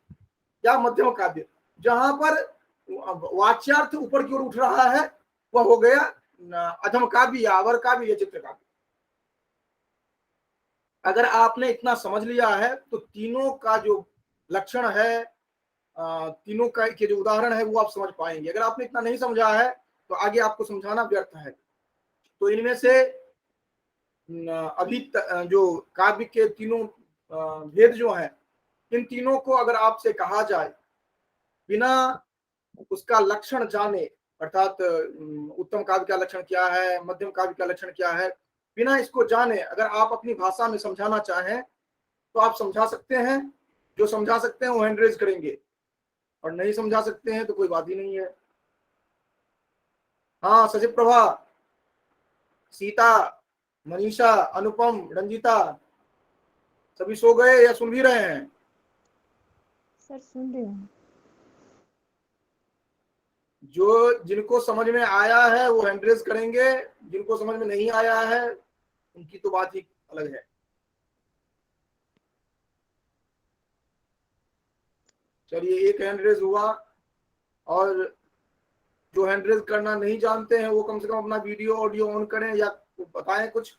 या मध्यम काव्य, जहां पर वाच्यार्थ ऊपर की ओर उठ रहा है वह हो गया अधम काव्य या अवर काव्य या चित्र काव्य। अगर आपने इतना समझ लिया है तो तीनों का जो लक्षण है, तीनों का के जो उदाहरण है वो आप समझ पाएंगे। अगर आपने इतना नहीं समझा है तो आगे आपको समझाना व्यर्थ है। तो इनमें से अभी जो काव्य के तीनों भेद जो हैं, इन तीनों को अगर आपसे कहा जाए बिना उसका लक्षण जाने, अर्थात उत्तम काव्य का लक्षण क्या है, मध्यम काव्य का लक्षण क्या है, बिना इसको जाने अगर आप अपनी भाषा में समझाना चाहें तो आप समझा सकते हैं। जो समझा सकते हैं वो हैंड रेज करेंगे, और नहीं समझा सकते हैं तो कोई बात ही नहीं है। हाँ, सचिव प्रभा, सीता, मनीषा, अनुपम, रंजीता, सभी सो गए या सुन भी रहे हैं?
सर सुन रही हूँ।
जो जिनको समझ में आया है वो हैंड रेज करेंगे, जिनको समझ में नहीं आया है उनकी तो बात ही अलग है। चलिए, एक हैंड रेज हुआ, और जो हैंड रेज करना नहीं जानते हैं वो कम से कम अपना वीडियो ऑडियो ऑन करें या बताएं कुछ,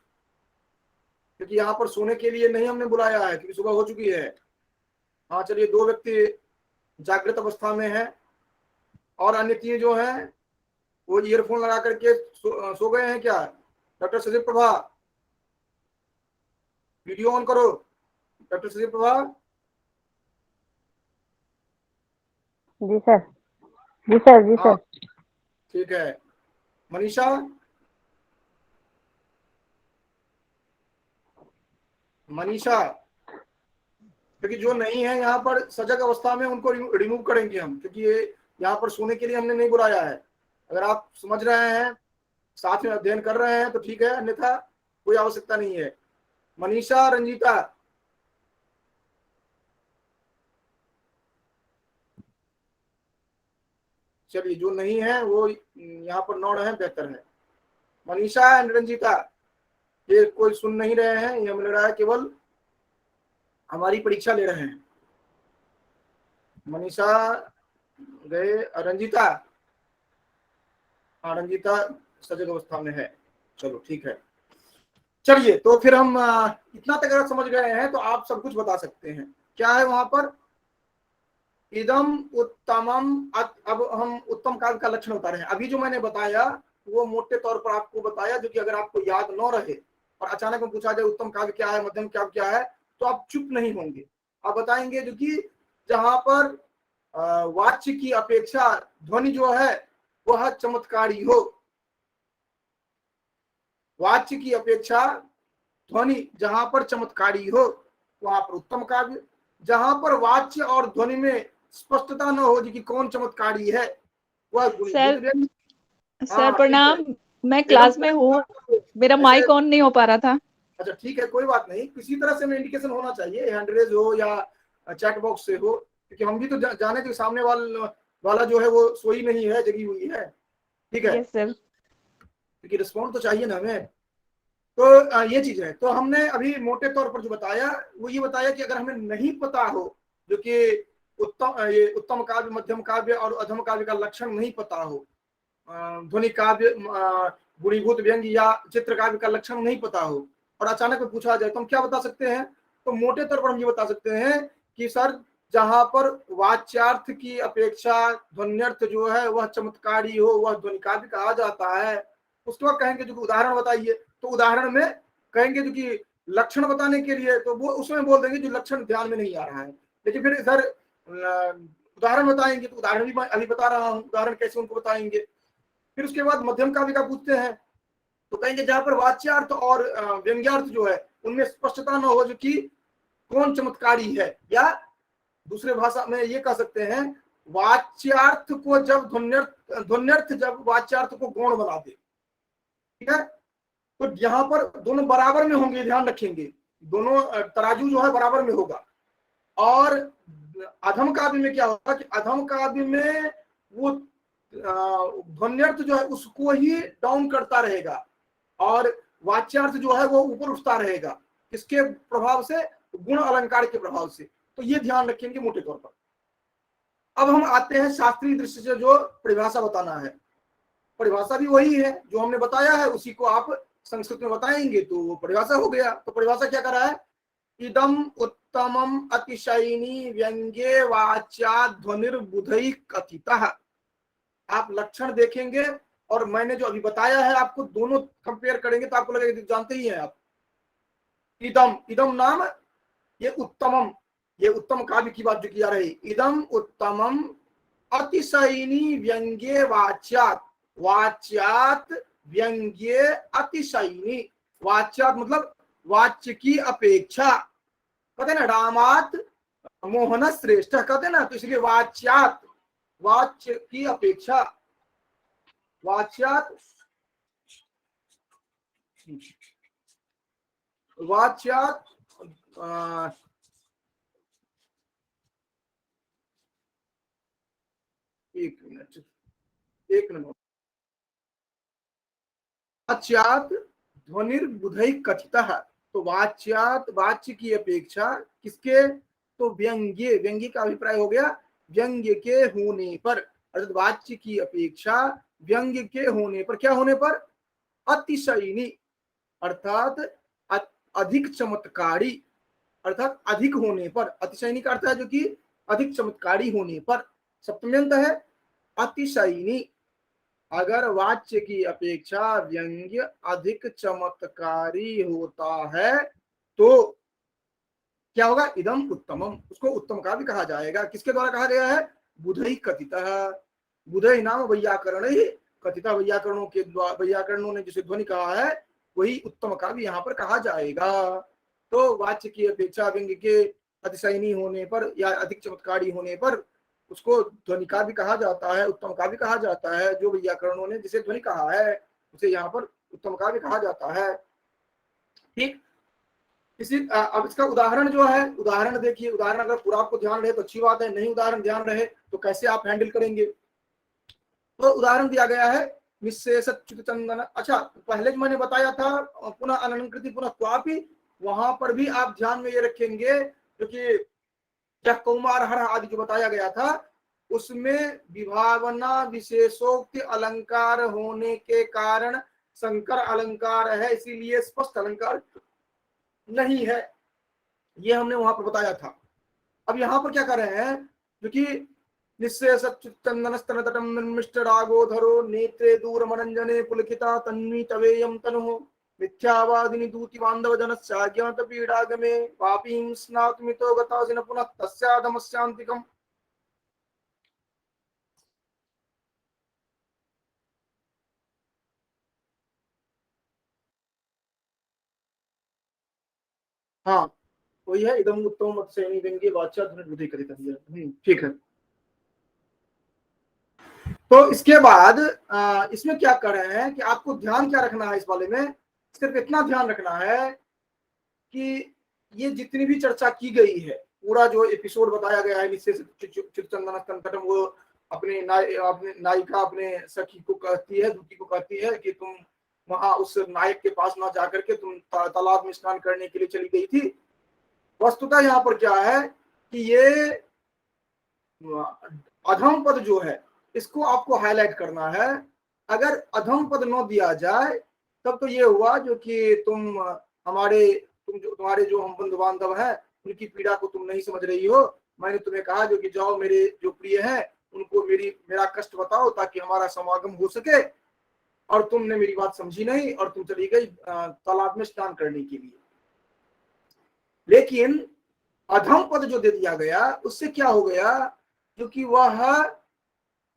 क्योंकि यहाँ पर सोने के लिए नहीं हमने बुलाया है, क्योंकि सुबह हो चुकी है। हाँ चलिए, 2 व्यक्ति जागृत अवस्था में है, और अन्य 3 जो हैं वो ईयरफोन लगा करके सो गए हैं क्या? डॉक्टर सजीव प्रभा, वीडियो ऑन करो। डॉक्टर सजीव प्रभा।
जी सर, जी सर, जी
हाँ
सर।
ठीक है। मनीषा, मनीषा, क्योंकि जो नहीं है यहाँ पर सजग अवस्था में उनको रिमूव करेंगे हम, क्योंकि ये यहाँ पर सोने के लिए हमने नहीं बुलाया है। अगर आप समझ रहे हैं, साथ में अध्ययन कर रहे हैं तो ठीक है, अन्यथा कोई आवश्यकता नहीं है। मनीषा, रंजीता, चलिए जो नहीं है वो यहाँ पर नॉन है, बेहतर है। मनीषा एंड रंजीता, ये कोई सुन नहीं रहे हैं, ये हमें लग रहा है केवल हमारी परीक्षा ले रहे हैं। मनीषा गए, रंजीता, हाँ रंजीता सजग अवस्था में है, चलो ठीक है। चलिए, तो फिर हम इतना तक अगर समझ गए हैं तो आप सब कुछ बता सकते हैं। क्या है वहां पर, इदम उत्तमम। अब हम उत्तम काव्य का लक्षण बता रहे हैं। अभी जो मैंने बताया वो मोटे तौर पर आपको बताया, जो कि अगर आपको याद न रहे और अचानक में पूछा जाए उत्तम काव्य क्या है, मध्यम काव्य क्या है, तो आप चुप नहीं होंगे, आप बताएंगे, जो कि जहां पर वाच्य की अपेक्षा ध्वनि जो है वह चमत्कारी हो, वाच्य की अपेक्षा ध्वनि जहां पर चमत्कारी हो वहां पर उत्तम काव्य, जहां पर वाच्य और ध्वनि में स्पष्टता न हो जी कि कौन चमत्कारी है, वह गुणीभूत व्यंग्य।
सर
हाँ ठीक है,
प्रणाम। मैं
एकदम
क्लास में हूँ, मेरा
ऐसे।
माइक ऑन नहीं हो पा रहा था।
अच्छा ठीक है, कोई बात नहीं, किसी तरह से इंडिकेशन होना चाहिए, हैंड रेज हो या चैट बॉक्स से हो, क्योंकि हम भी तो जाने कि सामने वाला जो है वो सोई नहीं है, जगी हुई है। ठीक है,
यस सर।
क्योंकि रिस्पॉन्ड तो चाहिए ना हमें। तो ये चीज है। तो हमने अभी मोटे तौर पर जो बताया वो ये बताया कि अगर हमें नहीं पता हो, जो कि ये उत्तम काव्य, मध्यम काव्य और अधम काव्य का लक्षण नहीं पता हो, ध्वनि काव्य, गुणीभूत व्यंग्य या चित्र काव्य का लक्षण नहीं पता हो, और अचानक में पूछा जाए तो हम क्या बता सकते हैं? तो मोटे तौर पर हम ये बता सकते हैं कि सर, जहां पर वाच्यार्थ की अपेक्षा ध्वन्यर्थ जो है वह चमत्कारी हो, वह ध्वनि काव्य कहा जाता है। उसके बाद कहेंगे जो कि उदाहरण बताइए, तो उदाहरण में कहेंगे जो कि लक्षण बताने के लिए, तो वो उसमें बोल देंगे जो लक्षण ध्यान में नहीं आ रहा है। लेकिन फिर इधर उदाहरण बताएंगे, तो उदाहरण भी मैं अभी बता रहा हूँ, उदाहरण कैसे उनको बताएंगे। फिर उसके बाद मध्यम काव्य का पूछते हैं, तो कहेंगे जहां पर वाच्यार्थ और व्यंग्यार्थ जो है उनमें स्पष्टता न हो, जो कि कौन चमत्कारी है, या दूसरे भाषा में ये कह सकते हैं, वाच्यार्थ को जब ध्वन्यर्थ जब वाच्यार्थ को गौण बना दे। ठीक है, तो यहाँ पर दोनों बराबर में होंगे, ध्यान रखेंगे, दोनों तराजू जो है बराबर में होगा। और अधम काव्य में क्या होगा कि अधम काव्य में वो ध्वन्यर्थ जो है उसको ही डाउन करता रहेगा, और वाच्यार्थ जो है वो ऊपर उठता रहेगा। किसके प्रभाव से? गुण अलंकार के प्रभाव से। तो ये ध्यान रखेंगे मोटे तौर पर। अब हम आते हैं शास्त्रीय दृष्टि से जो परिभाषा बताना है। परिभाषा भी वही है जो हमने बताया है, उसी को आप संस्कृत में बताएंगे, तो वो परिभाषा हो गया। तो परिभाषा क्या कर रहा है? इदम उत्तमम अतिशयिनी व्यंग्ये वाच्या ध्वनिर्बुधै कथितः। आप लक्षण देखेंगे और मैंने जो अभी बताया है आपको, दोनों कंपेयर करेंगे तो आपको लगेगा जानते ही हैं आप। इदम, इदम नाम, ये उत्तमम, ये उत्तम काव्य की बात जो की जा रही। इदम उत्तमम अतिशयिनी व्यंग्ये वाच्यात, वाच्यात व्यंग्ये अतिशयिनी। वाच्यात मतलब वाच्य की अपेक्षा, कहते हैं ना रामात मोहन श्रेष्ठ, कहते हैं ना, तो इसलिए वाच्यात, वाच्य की अपेक्षा, वाच्यात, वाच्यात एक मिनट, एक मिनट, वाच्यात ध्वनिर्बुधै कथितः। तो वाच्यात, वाच्य की अपेक्षा किसके? तो व्यंग्य, व्यंग्य का अभिप्राय हो गया व्यंग्य के होने पर, अर्थात वाच्य की अपेक्षा व्यंग्य के होने पर। क्या होने पर? अतिशयिनी, अर्थात अधिक चमत्कारी, अर्थात अधिक होने पर। अतिशयिनी का अर्थ है जो कि अधिक चमत्कारी होने पर। सप्तम्यंत है अतिशयिनी। अगर वाच्य की अपेक्षा व्यंग्य अधिक चमत्कारी होता है तो क्या होगा? इदम उत्तमम, उसको उत्तम का भी कहा जाएगा। किसके द्वारा कहा गया है? बुधई कथितः, बुधई नाम वैयाकरण ही कथिता, वैयाकरणों के द्वारा, वैयाकरणों ने जिसे ध्वनि कहा है वही उत्तम का भी यहाँ पर कहा जाएगा। तो वाच्य की अपेक्षा व्यंग्य के अतिशयनी होने पर या अधिक चमत्कारी होने पर उसको ध्वनि का भी कहा जाता है, उत्तम का भी कहा जाता है। जो वैयाकरणों ने जिसे ध्वनि कहा है उसे यहाँ पर उत्तम का भी कहा जाता है। ठीक, इसी अब इसका उदाहरण जो है, उदाहरण देखिए, उदाहरण अगर पूरा आपको ध्यान रहे तो अच्छी बात है, नहीं उदाहरण ध्यान रहे तो कैसे आप हैंडल करेंगे? तो उदाहरण दिया गया है निशेष च्युत चंदन। अच्छा, पहले जो मैंने बताया था पुनः अलंकृति पुनः क्वापि, वहां पर भी आप ध्यान में ये रखेंगे क्योंकि कौमार हर आदि जो बताया गया था उसमें विभावना विशेषोक्ति अलंकार होने के कारण संकर अलंकार है, इसीलिए स्पष्ट अलंकार नहीं है, ये हमने वहां पर बताया था। अब यहाँ पर क्या कर रहे हैं? क्योंकि निश्चय चंदन स्तन तटम निर्मिष्ट रागोधरो नेत्रे दूर मनंजने पुलकिता तन्वी तवेयम तनु मिथ्यावादिनी दूति बांधव जनस्याज्ञात पीड़ागमे पापीं स्नातुमितो गतासिन पुनः तस्याधमस्यांतिकम्। हाँ, वही है, इदम उत्तम मत्स्येनी व्यंग्ये वाचा ध्वनि करित। ठीक है। तो इसके बाद इसमें क्या कर रहे हैं कि आपको ध्यान क्या रखना है इस वाले में, सिर्फ इतना ध्यान रखना है कि ये जितनी भी चर्चा की गई है, पूरा जो एपिसोड बताया गया है, निश्चय चित्तचंदन स्तनतटम, वो अपने नायिका अपने सखी को कहती है, दूती को कहती है कि तुम वहां उस नायक के पास ना जाकर के तुम तालाब में स्नान करने के लिए चली गई थी। वस्तुतः यहाँ पर क्या है कि ये अधम पद जो है इसको आपको हाईलाइट करना है। अगर अधम पद न दिया जाए तब तो ये हुआ जो कि तुम्हारे जो हम बंधु बांधव हैं उनकी पीड़ा को तुम नहीं समझ रही हो। मैंने तुम्हें कहा जो कि जाओ मेरे जो प्रिय हैं उनको मेरा कष्ट बताओ ताकि हमारा समागम हो सके, और तुमने मेरी बात समझी नहीं और तुम चली गई तालाब में स्नान करने के लिए। लेकिन अधम पद जो दे दिया गया उससे क्या हो गया, जो कि वह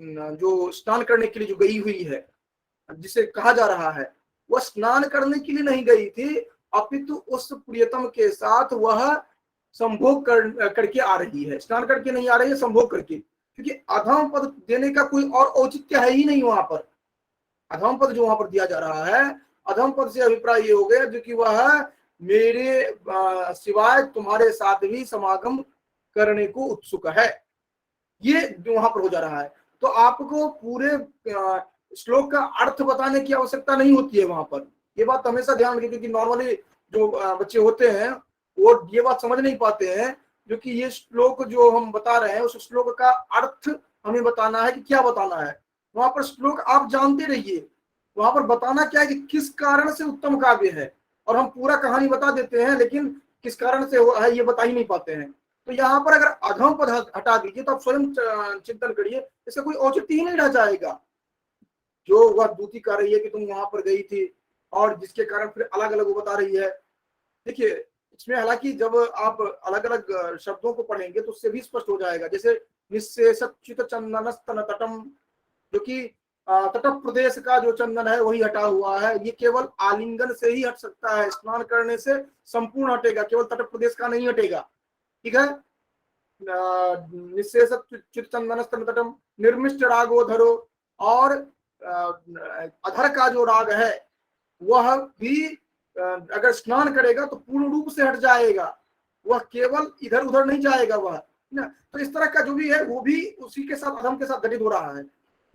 जो स्नान करने के लिए जो गई हुई है, जिसे कहा जा रहा है, वह स्नान करने के लिए नहीं गई थी, अपितु उस प्रियतम के साथ वह संभोग करके आ रही है। स्नान करके नहीं आ रही है, संभोग करके, क्योंकि अधम पद देने का कोई और औचित्य है ही नहीं वहां पर। अधम पद जो वहां पर दिया जा रहा है, अधम पद से अभिप्राय ये हो गया जो कि वह मेरे सिवाय तुम्हारे साथ भी समागम करने को उत्सुक है, ये जो वहां पर हो जा रहा है। तो आपको पूरे श्लोक का अर्थ बताने की आवश्यकता नहीं होती है वहां पर। ये बात हमेशा ध्यान रखिए, क्योंकि नॉर्मली जो बच्चे होते हैं वो ये बात समझ नहीं पाते हैं, जो कि ये श्लोक जो हम बता रहे हैं उस श्लोक का अर्थ हमें बताना है कि क्या बताना है। वहां पर श्लोक आप जानते रहिए, वहां पर बताना क्या है कि किस कारण से उत्तम काव्य है, और हम पूरा कहानी बता देते हैं लेकिन किस कारण से है ये बता ही नहीं पाते हैं। तो यहाँ पर अगर अधम पद हटा दीजिए तो आप स्वयं चिंतन करिए, इसका कोई औचित्य ही नहीं रह जाएगा। जो वह दूती कर रही है कि तुम वहां पर गई थी, और जिसके कारण फिर अलग अलग वो बता रही है। देखिए इसमें हालांकि जब आप अलग अलग शब्दों को पढ़ेंगे तो उससे भी स्पष्ट हो जाएगा। जैसे निस्सेसच्युत चंदन स्तन तटम, जो कि तट प्रदेश का जो चंदन है वही हटा हुआ है, ये केवल आलिंगन से ही हट सकता है, स्नान करने से संपूर्ण हटेगा, केवल तट प्रदेश का नहीं हटेगा। ठीक है। निस्सेसच्युत चंदन स्तन तटम निर्मिष्ट रागोधरो, और अधर का जो राग है वह भी अगर स्नान करेगा तो पूर्ण रूप से हट जाएगा, वह केवल इधर उधर नहीं जाएगा वह ना। तो इस तरह का जो भी है वो भी उसी के साथ अधम के साथ घटित हो रहा है।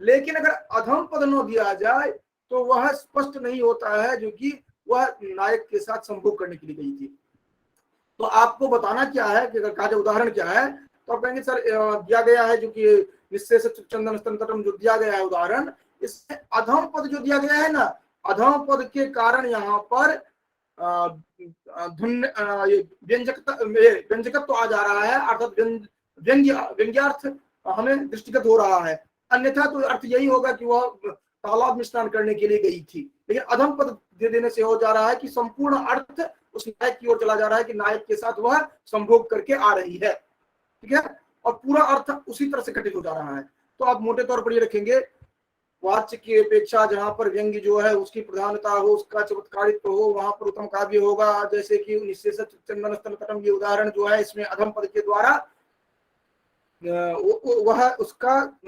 लेकिन अगर अधम पद न दिया जाए तो वह स्पष्ट नहीं होता है जो कि वह नायक के साथ संभोग करने के लिए गई थी। तो आपको बताना क्या है कि अगर का उदाहरण क्या है, तो आप कहेंगे सर दिया गया है जो कि निस्सेस चंदन स्तन तटम जो दिया गया है उदाहरण, इसमें अधम पद जो दिया गया है ना, अधम पद के कारण यहाँ पर व्यंजकत्व आ जा रहा है, अर्थात व्यंग्यार्थ हमें दृष्टिगत हो रहा है। अन्यथा तो अर्थ यही होगा कि वह तालाब में स्नान करने के लिए गई थी। लेकिन अधम पद दे देने से हो जा रहा है कि संपूर्ण अर्थ उस नायक की ओर चला जा रहा है कि नायक के साथ वह संभोग करके आ रही है। ठीक है, और पूरा अर्थ उसी तरह से घटित हो जा रहा है। तो आप मोटे तौर पर ये रखेंगे, वाच्य की अपेक्षा जहां पर व्यंग्य जो है उसकी प्रधानता हो, उसका चमत्कारित्व हो, वहां पर उत्तम काव्य होगा। जैसे कि निस्सेस चंदन स्तन तटम ये उदाहरण जो है, इसमें अधम पद के द्वारा वह उसका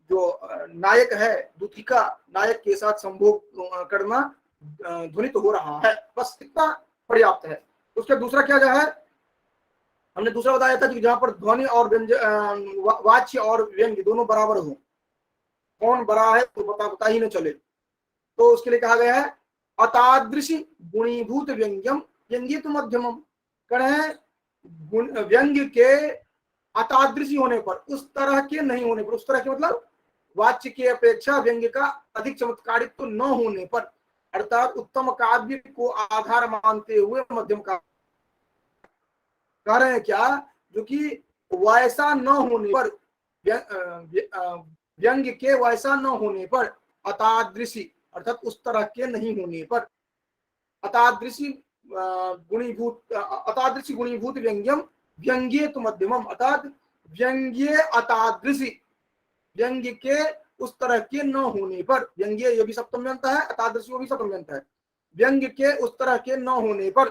जो नायक है, दूतिका नायक के साथ संभोग करना ध्वनित हो रहा है, बस इतना पर्याप्त है। उसका दूसरा क्या है, हमने दूसरा बताया था कि जहां पर ध्वनि और वाच्य और व्यंग्य दोनों बराबर हो, कौन बड़ा है तो पता ही न चले, तो उसके लिए कहा गया है अतादृशी गुणीभूत व्यंग्यम व्यंग्य तो मध्यमम। कहें व्यंग्य के अतादृशी होने पर, उस तरह के नहीं होने पर, उस तरह के मतलब वाच्य की अपेक्षा व्यंग्य का अधिक चमत्कारित्व तो न होने पर, अर्थात उत्तम काव्य को आधार मानते हुए मध्यम काव्य कह रहे हैं क्या, जो कि वैसा न होने पर, व्यंग्य के वैसा न होने पर, अतादृशी अर्थात उस तरह के नहीं होने पर, अतादृशी गुणीभूत व्यंग्यम व्यंग्ये तो मध्यमम, अर्थात व्यंग्ये अतादृशी व्यंग्य के उस तरह के न होने पर, व्यंग्य ये भी सप्तम्यंत है, अतादृशी वो भी सप्तम्यंत है, व्यंग्य के उस तरह के न होने पर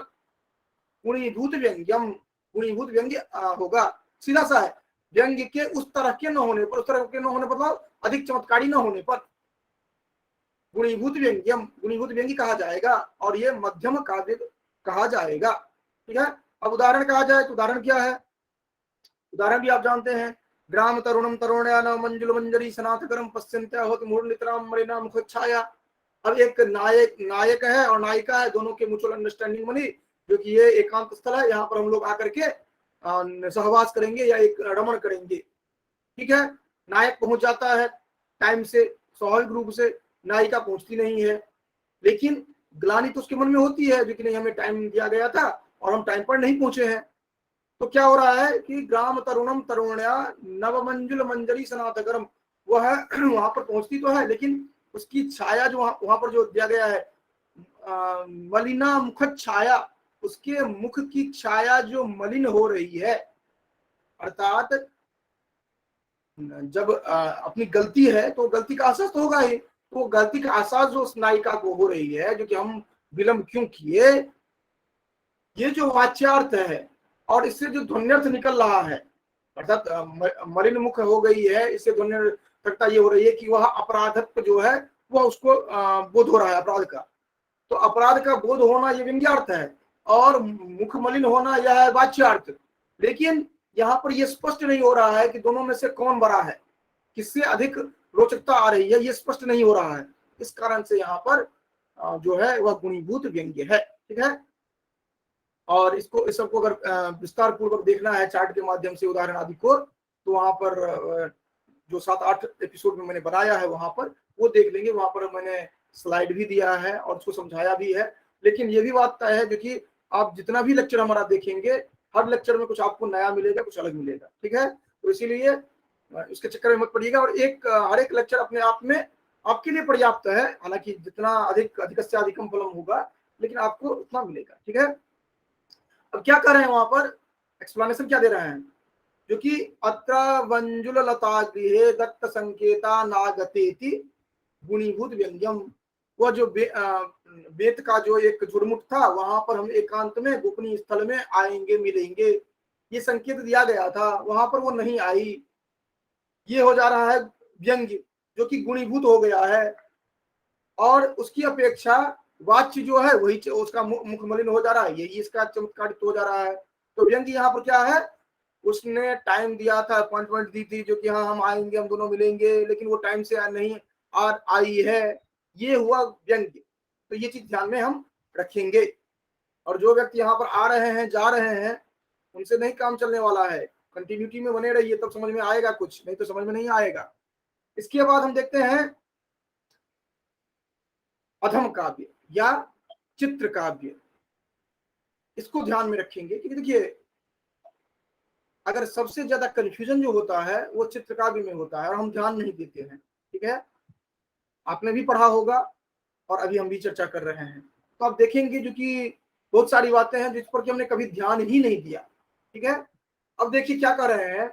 गुणीभूत व्यंग्यम, गुणीभूत व्यंग्य होगा, सीधा सा है, व्यंग्य के उस तरह के न होने पर, उस तरह के न होने पर मतलब अधिक चमत्कारी न होने पर गुणीभूत व्यंग्यम, गुणीभूत व्यंग्य कहा जाएगा, और ये मध्यम काव्य कहा जाएगा। ठीक है, अब उदाहरण कहा जाए तो उदाहरण क्या है, उदाहरण भी आप जानते हैं, ग्राम तरुणम तरुण्या न मंजुल मंजरी सनाथकरम पश्यन्त्या होत मुरलितराम मणिना मुखच्छाया। अब एक नायक है और नायिका है, दोनों के म्यूचुअल अंडरस्टैंडिंग बनी, जो कि ये एकांत स्थल है, यहाँ पर हम लोग आकर के सहवास करेंगे या एक रमण करेंगे। ठीक है, नायक पहुंच जाता है टाइम से, स्वाभाविक रूप से नायिका पहुंचती नहीं है, लेकिन ग्लानि तो उसके मन में होती है, जो कि नहीं हमें टाइम दिया गया था और हम टाइम पर नहीं पहुंचे हैं। तो क्या हो रहा है कि ग्राम तरुणम तरुण्या नव मंजुल मंजरी सनातकरम, वो है वहां पर पहुंचती तो है, लेकिन उसकी छाया जो वहां पर जो दिया गया है, मलिना मुख छाया, उसके मुख की छाया जो मलिन हो रही है, अर्थात जब अपनी गलती है तो गलती का एहसास तो होगा ही, तो गलती का एहसास जो उस नायिका को हो रही है, जो कि हम विलंब क्यों किए, ये जो वाच्यार्थ है और इससे जो ध्वन्यर्थ निकल रहा है, अर्थात मलिन मुख हो गई है, इससे ध्वन्यर्थकता ये हो रही है कि वह अपराधत्व जो है वह उसको बोध हो रहा है अपराध का, तो अपराध का बोध होना ये व्यंग्यार्थ है, और मुख मलिन होना यह है वाच्यार्थ। लेकिन यहाँ पर यह स्पष्ट नहीं हो रहा है कि दोनों में से कौन बड़ा है, किससे अधिक रोचकता आ रही है, ये स्पष्ट नहीं हो रहा है, इस कारण से यहाँ पर जो है वह गुणीभूत व्यंग्य है। ठीक है, और इसको इस सबको अगर विस्तार पूर्वक देखना है चार्ट के माध्यम से, उदाहरण आदि को, तो वहां पर जो 7-8 एपिसोड में मैंने बनाया है वहां पर वो देख लेंगे, वहां पर मैंने स्लाइड भी दिया है और उसको समझाया भी है। लेकिन ये भी बात तय है, जो कि आप जितना भी लेक्चर हमारा देखेंगे, हर लेक्चर में कुछ आपको नया मिलेगा, कुछ अलग मिलेगा। ठीक है, तो इसीलिए उसके चक्कर में मत पड़िएगा, और हर एक लेक्चर अपने आप में आपके लिए पर्याप्त है, हालांकि जितना अधिक से अधिकम फलम होगा, लेकिन आपको उतना मिलेगा। ठीक है, अब क्या कर रहे हैं वहां पर, एक्सप्लेनेशन क्या दे रहे हैं, जो कि अत्र वंजुल लता गृहे दत्त संकेता नागतेति गुणीभूत व्यंग्यम, वह जो बेत का जो एक झुरमुट था, वहां पर हम एकांत में गोपनीय स्थल में आएंगे मिलेंगे, ये संकेत दिया गया था, वहां पर वो नहीं आई, ये हो जा रहा है व्यंग्य, जो कि गुणीभूत हो गया है, और उसकी अपेक्षा वाच्य जो है वही उसका मुख मलिन हो जा रहा है, यही इसका चमत्कारित हो जा रहा है। तो व्यंग्य यहाँ पर क्या है, उसने टाइम दिया था, अपॉइंटमेंट दी थी, जो कि हाँ हम आएंगे, हम दोनों मिलेंगे, लेकिन वो टाइम से नहीं आई है, ये हुआ व्यंग्य। तो ये चीज ध्यान में हम रखेंगे, और जो व्यक्ति यहाँ पर आ रहे हैं जा रहे हैं उनसे नहीं काम चलने वाला है, कंटिन्यूटी में बने रहिए, तब समझ में आएगा कुछ, नहीं तो समझ में नहीं आएगा। इसके बाद हम देखते हैं अधम काव्य या चित्र काव्य, इसको ध्यान में रखेंगे, क्योंकि देखिए अगर सबसे ज्यादा कंफ्यूजन जो होता है वो चित्र काव्य में होता है, और हम ध्यान नहीं देते हैं। ठीक है, आपने भी पढ़ा होगा और अभी हम भी चर्चा कर रहे हैं, तो आप देखेंगे जो कि बहुत सारी बातें हैं जिस पर कि हमने कभी ध्यान ही नहीं दिया। ठीक है, अब देखिए क्या कर रहे हैं,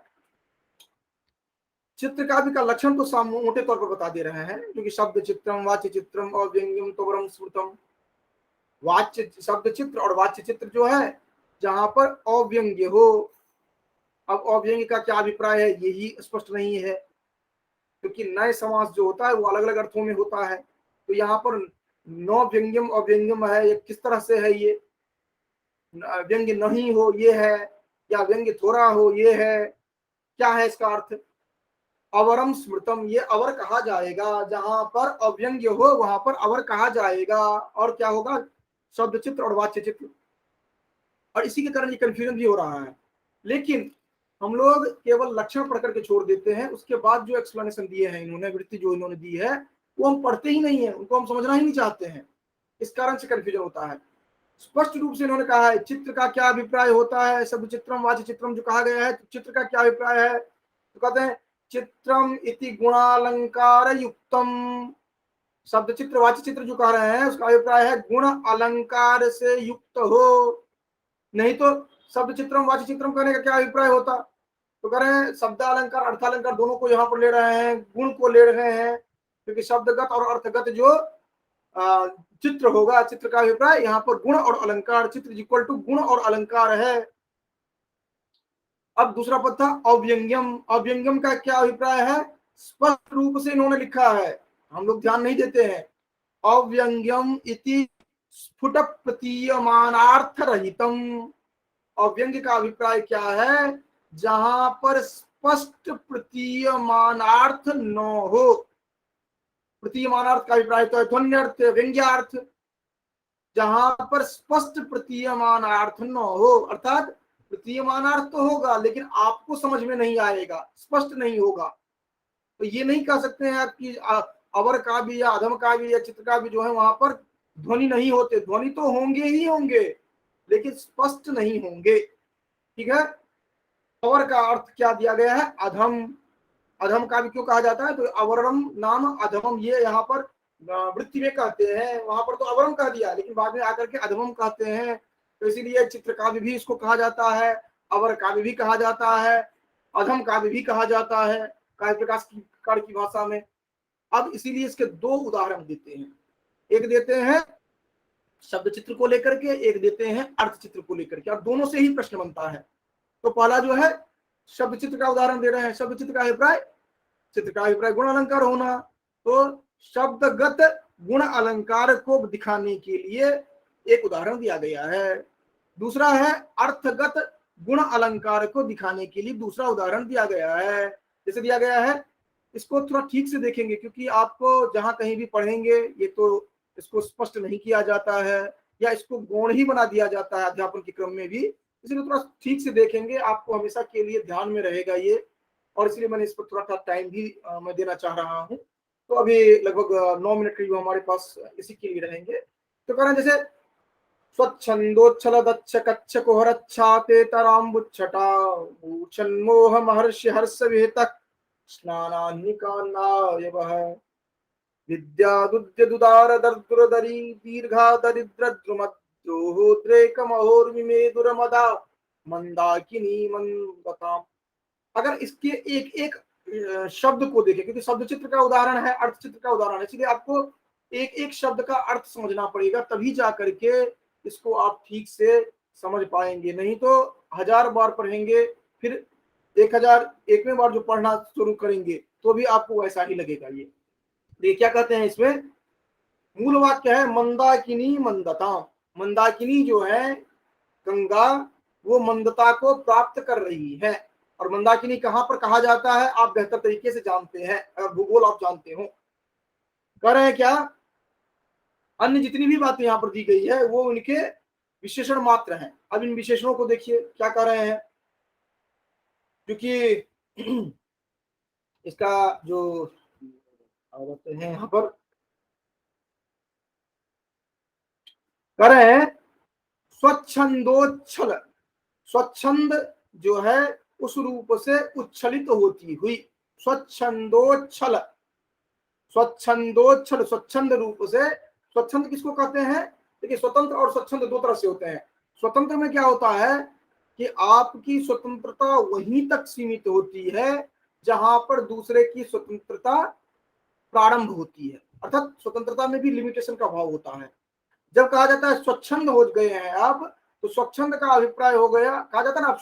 चित्र काव्य का लक्षण तो मोटे तौर पर बता दे रहे हैं, जो कि शब्द चित्रम वाच्य चित्रम और व्यंग्यम तोबरम स्मृतम, वाच्य शब्द चित्र और वाच्य चित्र जो है जहां पर अव्यंग्य हो। अब अव्यंग्य का क्या अभिप्राय है यही स्पष्ट नहीं है, क्योंकि नए समास जो होता है वो अलग अलग अर्थों में होता है, तो यहाँ पर नौ व्यंग्यम अव्यंग्यम है, ये किस तरह से है, ये व्यंग्य नहीं हो ये है, या व्यंग्य थोड़ा हो ये है, क्या है इसका अर्थ। अवरम स्मृतम, ये अवर कहा जाएगा, जहां पर अव्यंग्य हो वहां पर अवर कहा जाएगा, और क्या होगा, शब्द चित्र और वाच्य चित्र, और इसी के कारण ये कंफ्यूजन भी हो रहा है। लेकिन हम लोग केवल लक्षण पढ़ करके छोड़ देते हैं, उसके बाद जो एक्सप्लेनेशन दिए हैं इन्होंने, वृत्ति जो इन्होंने दी है वो हम पढ़ते ही नहीं है, उनको हम समझना ही नहीं चाहते हैं, इस कारण से कंफ्यूजन होता है। स्पष्ट रूप से इन्होंने कहा है चित्र का क्या अभिप्राय होता है, शब्द चित्रम वाच्य चित्रम जो कहा गया है, चित्र का क्या अभिप्राय है, तो कहते हैं चित्रम इति गुणालंकार युक्तम, शब्द चित्र वाच्य चित्र जो कह रहे हैं उसका अभिप्राय है गुण अलंकार से युक्त हो, नहीं तो शब्द चित्रम वाच्य चित्रम कहने का क्या अभिप्राय होता, तो कह रहे हैं शब्द अलंकार अर्थालंकार दोनों को यहाँ पर ले रहे हैं, गुण को ले रहे हैं, क्योंकि शब्दगत और अर्थगत जो चित्र होगा, चित्र का अभिप्राय यहाँ पर गुण और अलंकार, चित्र इक्वल टू गुण और अलंकार है। अब दूसरा पद था अव्यंग्यम। अव्यंग्यम का क्या अभिप्राय है? स्पष्ट रूप से इन्होंने लिखा है, हम लोग ध्यान नहीं देते हैं। अव्यंग्यम इति स्फुट प्रतीयमानार्थ रहितम। अव्यंग्य का अभिप्राय क्या है? जहां पर स्पष्ट प्रतीयमानार्थ न हो। प्रतीयमानार्थ का अभिप्राय तो है ध्वन्यर्थ, व्यंग्यार्थ। जहां पर स्पष्ट प्रतीयमानार्थ न हो, अर्थात प्रतीयमानार्थ तो होगा लेकिन आपको समझ में नहीं आएगा, स्पष्ट नहीं होगा। तो ये नहीं कह सकते हैं आप कि अवर का भी या अधम का भी या चित्र का भी जो है वहां पर ध्वनि नहीं होते। ध्वनि तो होंगे ही होंगे लेकिन स्पष्ट नहीं होंगे। ठीक है। अवर का अर्थ क्या दिया गया है? अधम। अधम का भी क्यों कहा जाता है? तो अवरम नाम अधमम, ये यहाँ पर वृत्ति में कहते हैं, वहां पर तो अवरम कह दिया लेकिन बाद में आकर के अधमम कहते हैं। तो इसीलिए चित्र काव्य भी इसको कहा जाता है, अवर काव्य भी कहा जाता है, अधम काव्य भी कहा जाता है काव्य प्रकाश की कार की भाषा में। अब इसीलिए इसके दो उदाहरण देते हैं। एक देते हैं शब्द चित्र को लेकर के, एक देते हैं अर्थ चित्र को लेकर के। अब दोनों से ही प्रश्न बनता है। तो पहला जो है शब्द चित्र का उदाहरण दे रहे हैं। शब्द चित्र का अभिप्राय, चित्र का अभिप्राय गुण अलंकार होना। तो शब्दगत गुण अलंकार को दिखाने के लिए एक उदाहरण दिया गया है। दूसरा है अर्थगत गुण अलंकार को दिखाने के लिए दूसरा उदाहरण दिया गया है। जैसे दिया गया है, इसको थोड़ा ठीक से देखेंगे क्योंकि आपको जहां कहीं भी पढ़ेंगे ये तो इसको स्पष्ट नहीं किया जाता है या इसको गौण ही बना दिया जाता है अध्यापन के क्रम में भी। इसलिए थोड़ा ठीक से देखेंगे, आपको हमेशा के लिए ध्यान में रहेगा ये, और इसलिए मैंने इस पर थोड़ा सा टाइम भी मैं देना चाह रहा हूँ। तो अभी लगभग 9 मिनट करीब हमारे पास इसी के लिए रहेंगे। तो कह रहे हैं जैसे स्वच्छंदोच्छल दच्छ कच्छ कुहरच्छाते तराम्बुच्छटा ऊचन्मोह महर्षि हर्ष विहितक स्नानान्निकान्नायवः विद्यादुद्यदुदार दर्दुरदरी दीर्घा दरिद्रद्रुमद्रोहोद्रेकमहोर्मिमेदुरमदा मंदाकिनी मंदताम। अगर इसके एक एक शब्द को देखें, क्योंकि शब्द चित्र का उदाहरण है, अर्थ चित्र का उदाहरण है, इसलिए आपको एक एक शब्द का अर्थ समझना पड़ेगा, तभी जा करके इसको आप ठीक से समझ पाएंगे। नहीं तो 1000 बार पढ़ेंगे फिर 1001वें बार जो पढ़ना शुरू करेंगे तो भी आपको वैसा ही लगेगा। ये देखिए क्या कहते हैं इसमें, मूल वाक्य है मंदाकिनी मंदता। मंदाकिनी जो है गंगा, वो मंदता को प्राप्त कर रही है। और मंदाकिनी कहां पर कहा जाता है आप बेहतर तरीके से जानते हैं, अगर भूगोल आप जानते हो। कह रहे हैं क्या, अन्य जितनी भी बातें यहां पर दी गई है वो उनके विशेषण मात्र हैं। अब इन विशेषणों को देखिए क्या कह रहे हैं, क्योंकि इसका जो हैं यहां पर कह रहे हैं स्वच्छंदोच्छल। स्वच्छंद जो है उस रूप से उच्छलित होती हुई, स्वच्छंदोच्छल। स्वच्छंदोच्छल स्वच्छंद रूप से, स्वच्छंद किसको कहते हैं? देखिए स्वतंत्र और स्वच्छंद दो तरह से होते हैं। स्वतंत्र में क्या होता है कि आपकी स्वतंत्रता वहीं तक सीमित होती है जहां पर दूसरे की स्वतंत्रता प्रारंभ होती है, अर्थात स्वतंत्रता में भी लिमिटेशन का भाव होता है। जब कहा जाता है स्वच्छंद हो गए हैं आप, तो स्वच्छंद का अभिप्राय हो गया, कहा जाता है ना आप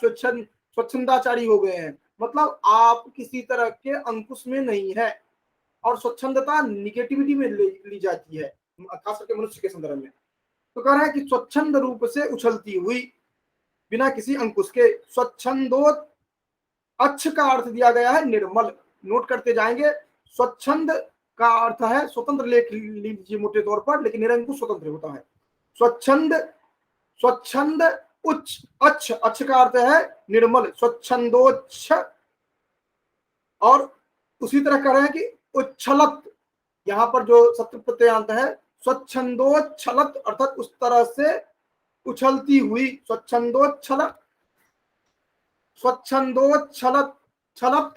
स्वच्छंदाचारी हो गए हैं, मतलब आप किसी तरह के अंकुश में नहीं है। और स्वच्छंदता निगेटिविटी में ली जाती है, खास करके मनुष्य के संदर्भ में। तो कह रहा है कि स्वच्छंद रूप से उछलती हुई बिना किसी अंकुश के। स्वच्छंदो अच्छ का अर्थ दिया गया है निर्मल, नोट करते जाएंगे। स्वच्छंद का अर्थ है स्वतंत्र, लेख लीजिए मोटे तौर पर, लेकिन निरंकुश स्वतंत्र होता है। स्वच्छंद, स्वच्छंद उच्च, अच्छ, अच्छ का अर्थ है निर्मल, स्वच्छंदोच्छ। और उसी तरह कह रहे हैं कि उच्छलत, यहां पर जो सत्र प्रत्ययांत है, स्वच्छंदोच्छलत अर्थात उस तरह से उछलती हुई, स्वच्छंदोच्छलत, स्वच्छंदोच्छलत, छलत,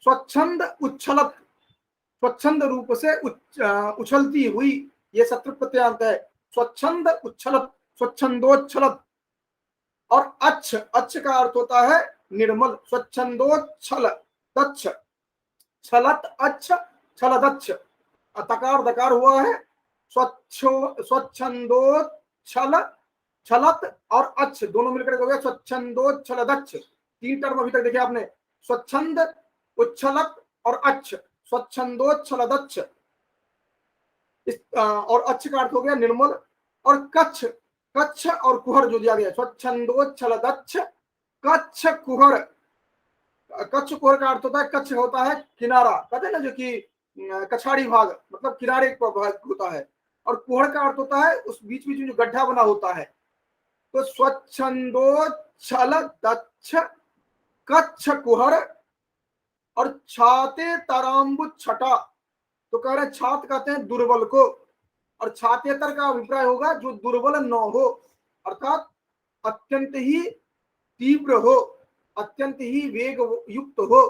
स्वच्छंद उच्छलत, स्वच्छंद रूप से उछलती हुई, ये सत्र प्रत्ययांत है। स्वच्छंद उच्छलत, स्वच्छंदोच्छलत। और अच्छ, अच्छ का अर्थ होता है निर्मल, स्वच्छंदोच्छल दच्छ, छलत अच्छ छलदच्छ, तकार दकार हुआ है, स्वच्छंदोच्छल छलत और अच्छ दोनों मिलकर हो गया स्वच्छंदोच्छलदच्छ। 3 टर्म अभी तक देखे आपने, स्वच्छंद, उच्छलत और अच्छ, स्वच्छंदोच्छलदच्छ। और अच्छ का अर्थ हो गया निर्मल। और कच्छ, कच्छ और कुहर जो दिया गया, स्वच्छंदोच्छलदच्छ कच्छ कुहर। कच्छ कुहर का अर्थ होता है, कच्छ होता है किनारा, कहते हैं ना जो कि कछाड़ी भाग, मतलब किनारे का भाग होता है। और कुहर का अर्थ होता है उस बीच बीच में जो गड्ढा बना होता है। तो स्वच्छंदोच्छलदच्छ कच्छ कुहर और छाते तराम्बु छटा। तो कह रहे छात कहते हैं दुर्बल को, और छातेतर का अभिप्राय होगा जो दुर्बल न हो, अर्थात अत्यंत ही तीव्र हो, अत्यंत ही वेग युक्त हो।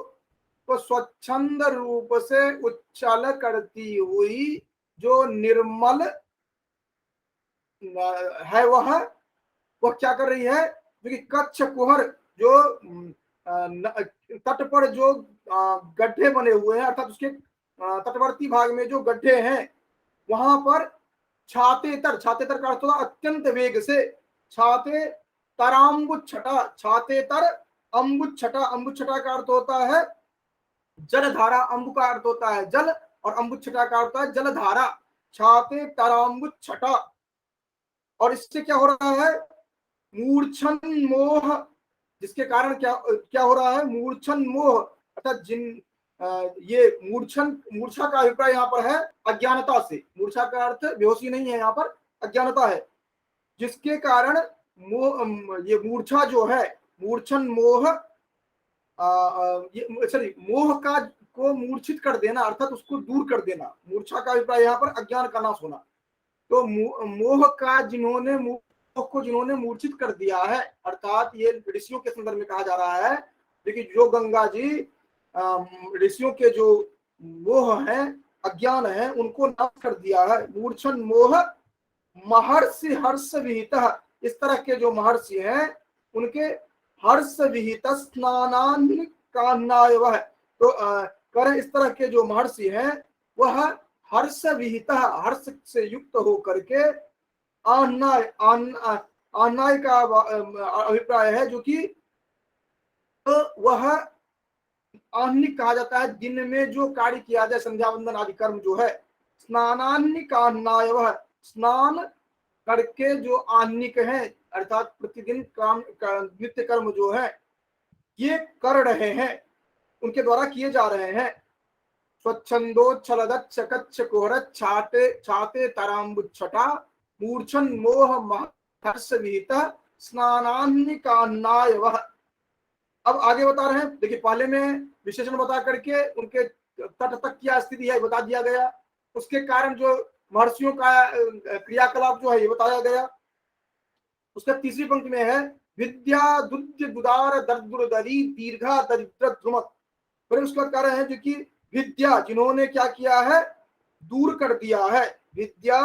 तो स्वच्छंद रूप से उच्छल करती हुई जो निर्मल है वह क्या कर रही है, जो कि कच्छ कुहर, जो तट पर जो गड्ढे बने हुए हैं, अर्थात उसके तटवर्ती भाग में जो गड्ढे हैं वहां पर छातेतर, छातेतर का अर्थ होता अत्यंत वेग से, छाते तराम्बुच्छटा, छातेतर अम्बुच्छटा, अम्बुच्छटा का अर्थ होता है जलधारा, अम्बु का अर्थ होता है जल और अम्बुच्छटा का अर्थ है जलधारा, छाते तराम्बुच्छटा। और इससे क्या हो रहा है, मूर्छन मोह, जिसके कारण क्या क्या हो रहा है, मूर्छन मोह, अर्थात जिन ये मूर्छन, मूर्छा का अभिप्राय यहाँ पर है अज्ञानता से, मूर्छा का अर्थ बेहोशी नहीं है, यहाँ पर अज्ञानता है, जिसके कारण मोह, ये मूर्छा जो है, मूर्छन मोह, ये सॉरी मोह का को मूर्छित कर देना, अर्थात उसको दूर कर देना। मूर्छा का अभिप्राय यहाँ पर अज्ञान का नाश होना। तो मोह का जिन्होंने, मोह को जिन्होंने मूर्छित कर दिया है, अर्थात ये ऋषियों के संदर्भ में कहा जा रहा है, लेकिन जो गंगा जी ऋषियों के जो मोह है, अज्ञान है, उनको नष्ट कर दिया है। मूर्छन मोह महर्षि हर्ष विहित, इस तरह के जो महर्षि हैं उनके हर्ष विहित स्नानानि कान्नाय वह, तो करें इस तरह के जो महर्षि हैं वह हर्ष विहित, हर्ष से युक्त हो करके आन्नाय, आन्नाय का अभिप्राय है जो कि, तो वह आह्निक कहा जाता है दिन में जो कार्य किया जाए, संध्या वंदन आदि कर्म जो है, स्नानान्य कान्नाय वह, स्नान करके जो आह्निक है, अर्थात प्रतिदिन काम नित्य कर्म जो है ये कर रहे हैं, उनके द्वारा किए जा रहे हैं। स्वच्छंदोच्छलदच्छ कच्छ कुहर छाते छाते तराम्बुच्छटा मूर्छन मोह महर्ष विहित स्नानान्य कान्नाय वह। अब आगे बता रहे हैं, देखिए पहले में विशेषण बता करके उनके तट तक क्या स्थिति है बता दिया गया, उसके कारण जो महर्षियों का क्रियाकलाप जो है ये बताया गया। उसका तीसरी पंक्ति में है विद्या दुद्य दुदार दर्दुरदरी दीर्घा दरिद्र ध्रुमत। फिर उसके बाद कह रहे हैं जो कि विद्या जिन्होंने क्या किया है, दूर कर दिया है, विद्या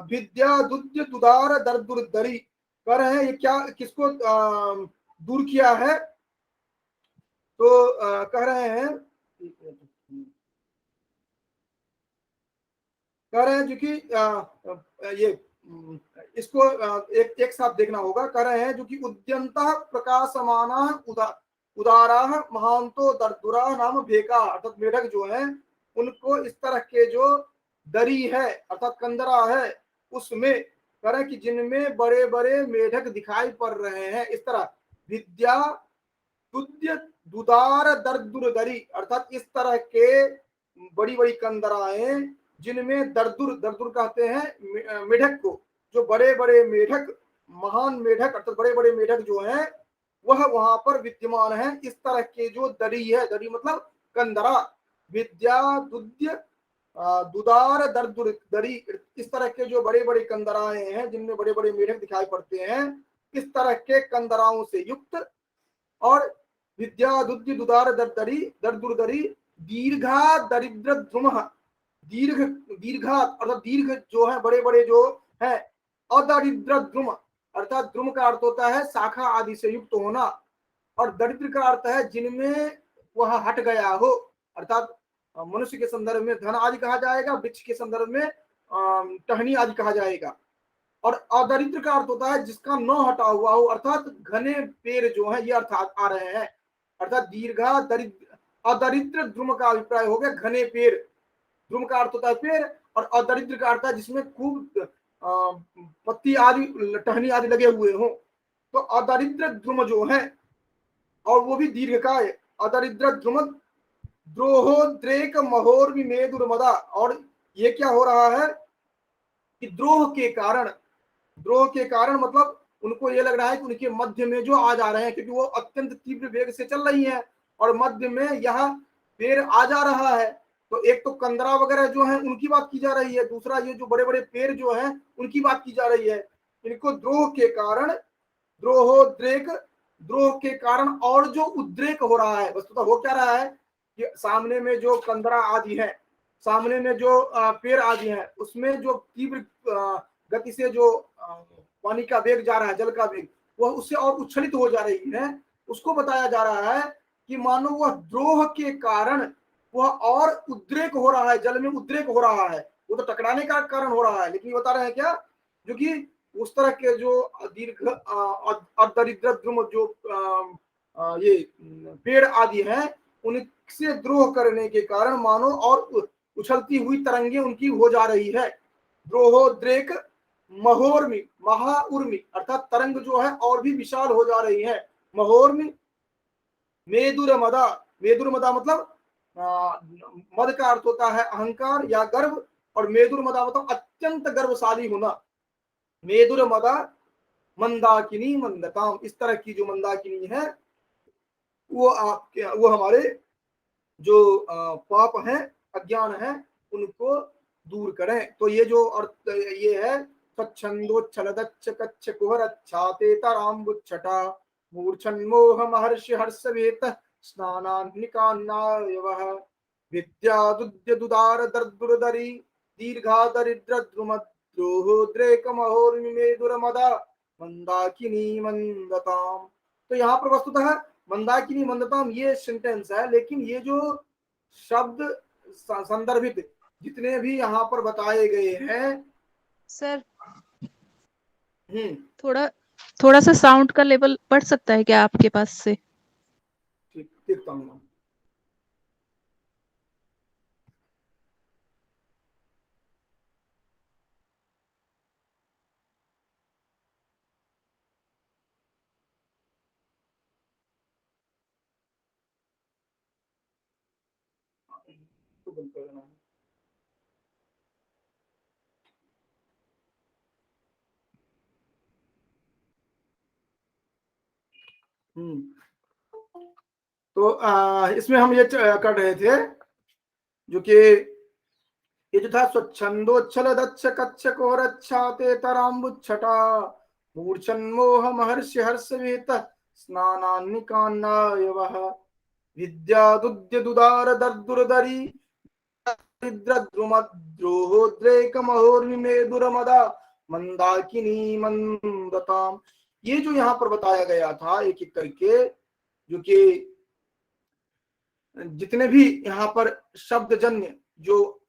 विद्या दुद्य दुदार दर्दुरदरी, कह रहे हैं ये क्या किसको दूर किया है, तो कह रहे हैं, कह रहे हैं जो कि ये इसको एक साथ देखना होगा। कह रहे हैं जो कि उद्यंता प्रकाशमाना उदारा महांतो दर्दुरा नाम भेका, अर्थात मेढक जो है उनको इस तरह के जो दरी है अर्थात कंदरा है उसमें, कह रहे हैं कि जिनमें बड़े बड़े मेढक दिखाई पड़ रहे हैं, इस तरह विद्या दुद्य दुदार दर्दुर दरी, अर्थात इस तरह के बड़ी बड़ी कंदराएं जिनमें दर्दुर, दर्दुर कहते हैं मेढक को, जो बड़े बड़े मेढक, महान मेढक अर्थात बड़े बड़े मेढक जो हैं वह वहां पर विद्यमान है। इस तरह के जो दरी है, दरी मतलब कंदरा, विद्या दुद्य दुदार दर्दुर दरी, इस तरह के जो बड़े बड़े कंदराएं हैं जिनमें बड़े बड़े मेढक दिखाई पड़ते हैं, इस तरह के कंदराओं से युक्त, और विद्या दुद्य दुदार दर्दरी दर्दुरदरी दीर्घा दरिद्र ध्रुम, दीर्घ दीर्घा अर्थात दीर्घ जो है बड़े बड़े जो है, अदरिद्र ध्रुम अर्थात ध्रुम का अर्थ होता है शाखा आदि से युक्त होना, और दरिद्र का अर्थ है जिनमें वह हट गया हो, अर्थात मनुष्य के संदर्भ में धन आदि कहा जाएगा, वृक्ष के संदर्भ में टहनी आदि कहा जाएगा। और अदरिद्र का अर्थ होता है जिसका न हटा हुआ हो, अर्थात घने पेड़ जो है ये अर्थ आ रहे हैं, अर्थात दीर्घा दरिद्र अदरिद्र द्रुम का अभिप्राय हो गया घने पेड़। द्रुम का अर्थ होता है पेड़, और अदरिद्र का अर्थ है जिसमें खूब पत्ती आदि टहनी आदि लगे हुए हो। तो अदरिद्र द्रुम जो है, और वो भी दीर्घ का है, अदरिद्र द्रुम द्रोहोद्रेक महोर मेदुर मदा। और ये क्या हो रहा है कि द्रोह के कारण मतलब उनको ये लग रहा है कि उनके मध्य में जो आ जा रहे हैं, क्योंकि वो अत्यंत तीव्र वेग से चल रही है और मध्य में यह पेड़ आ जा रहा है। तो एक तो कंदरा वगैरह जो है उनकी बात की जा रही है, दूसरा ये जो बड़े बड़े पेड़ जो हैं उनकी बात की जा रही है। इनको द्रोह के कारण, द्रोहोद्रेक, द्रोह के कारण और जो उद्रेक हो रहा है, वस्तुतः हो क्या रहा है कि सामने में जो कंदरा आदि है, सामने में जो पेड़ आदि है, उसमें जो तीव्र गति से जो पानी का वेग जा रहा है, जल का वेग, वह उससे और उच्छलित हो जा रही है। उसको बताया जा रहा है कि मानो वह द्रोह के कारण वह और उद्रेक हो रहा है, जल में उद्रेक हो रहा है। वो तो टकराने का कारण हो रहा है, लेकिन ये बता रहे हैं क्या, जो कि उस तरह के जो दीर्घ दरिद्र द्रुम जो ये पेड़ आदि हैं, उनसे द्रोह करने के कारण मानो और उछलती हुई तरंगे उनकी हो जा रही है। द्रोहोद्रेक महोर्मी, महाउर्मी, अर्थात तरंग जो है और भी विशाल हो जा रही है। महोर्मी मेदुर मदा, मेदुर मदा मतलब मद का अर्थ होता है अहंकार या गर्व, और मेदुर मदा मतलब अत्यंत गर्वशाली होना। मेदुर मदा मंदाकिनी मंदताम, इस तरह की जो मंदाकिनी है वो हमारे जो पाप हैं, अज्ञान है, उनको दूर करें। तो ये जो अर्थ ये है, स्वच्छंदोच्छलदच्छ कच्छ कुहरच्छाते तराम्बुच्छटा मूर्छन्मोह महर्षि हर्षवेत स्नानान्निकान्नायवः विद्यादुद्यदुदार दर्दुरदरी दीर्घा दरिद्र द्रुमद्रोहोद्रेकमहोर्मिमेदुरमदा मंदाकिनी मंदताम। तो यहाँ पर वस्तुतः मंदाकिनी मंदताम ये सेंटेंस है, लेकिन ये जो शब्द संदर्भित जितने भी यहाँ पर बताए गए हैं
सर थोड़ा थोड़ा सा साउंड का लेवल बढ़ सकता है क्या आपके पास से?
ठीक, देखता हूँ। तो बंद कर देना है। तो इसमें हम ये कर रहे थे जो कि ये जो था, स्वच्छंदोच्छल दच्छ कच्छ कोरच्छाते तराम्बुच्छटा मूर्छन्मोह महर्षि हर्षवेत स्नानान्निकान्नायवः विद्यादुद्यदुदार दर्दुरदरी द्रोहोद्रेकमहोर्मिमेदुरमदा मंदाकिनी मंदताम। ये जो यहाँ पर बताया गया था एक एक करके, जो कि जितने भी यहाँ पर शब्दजन्य जो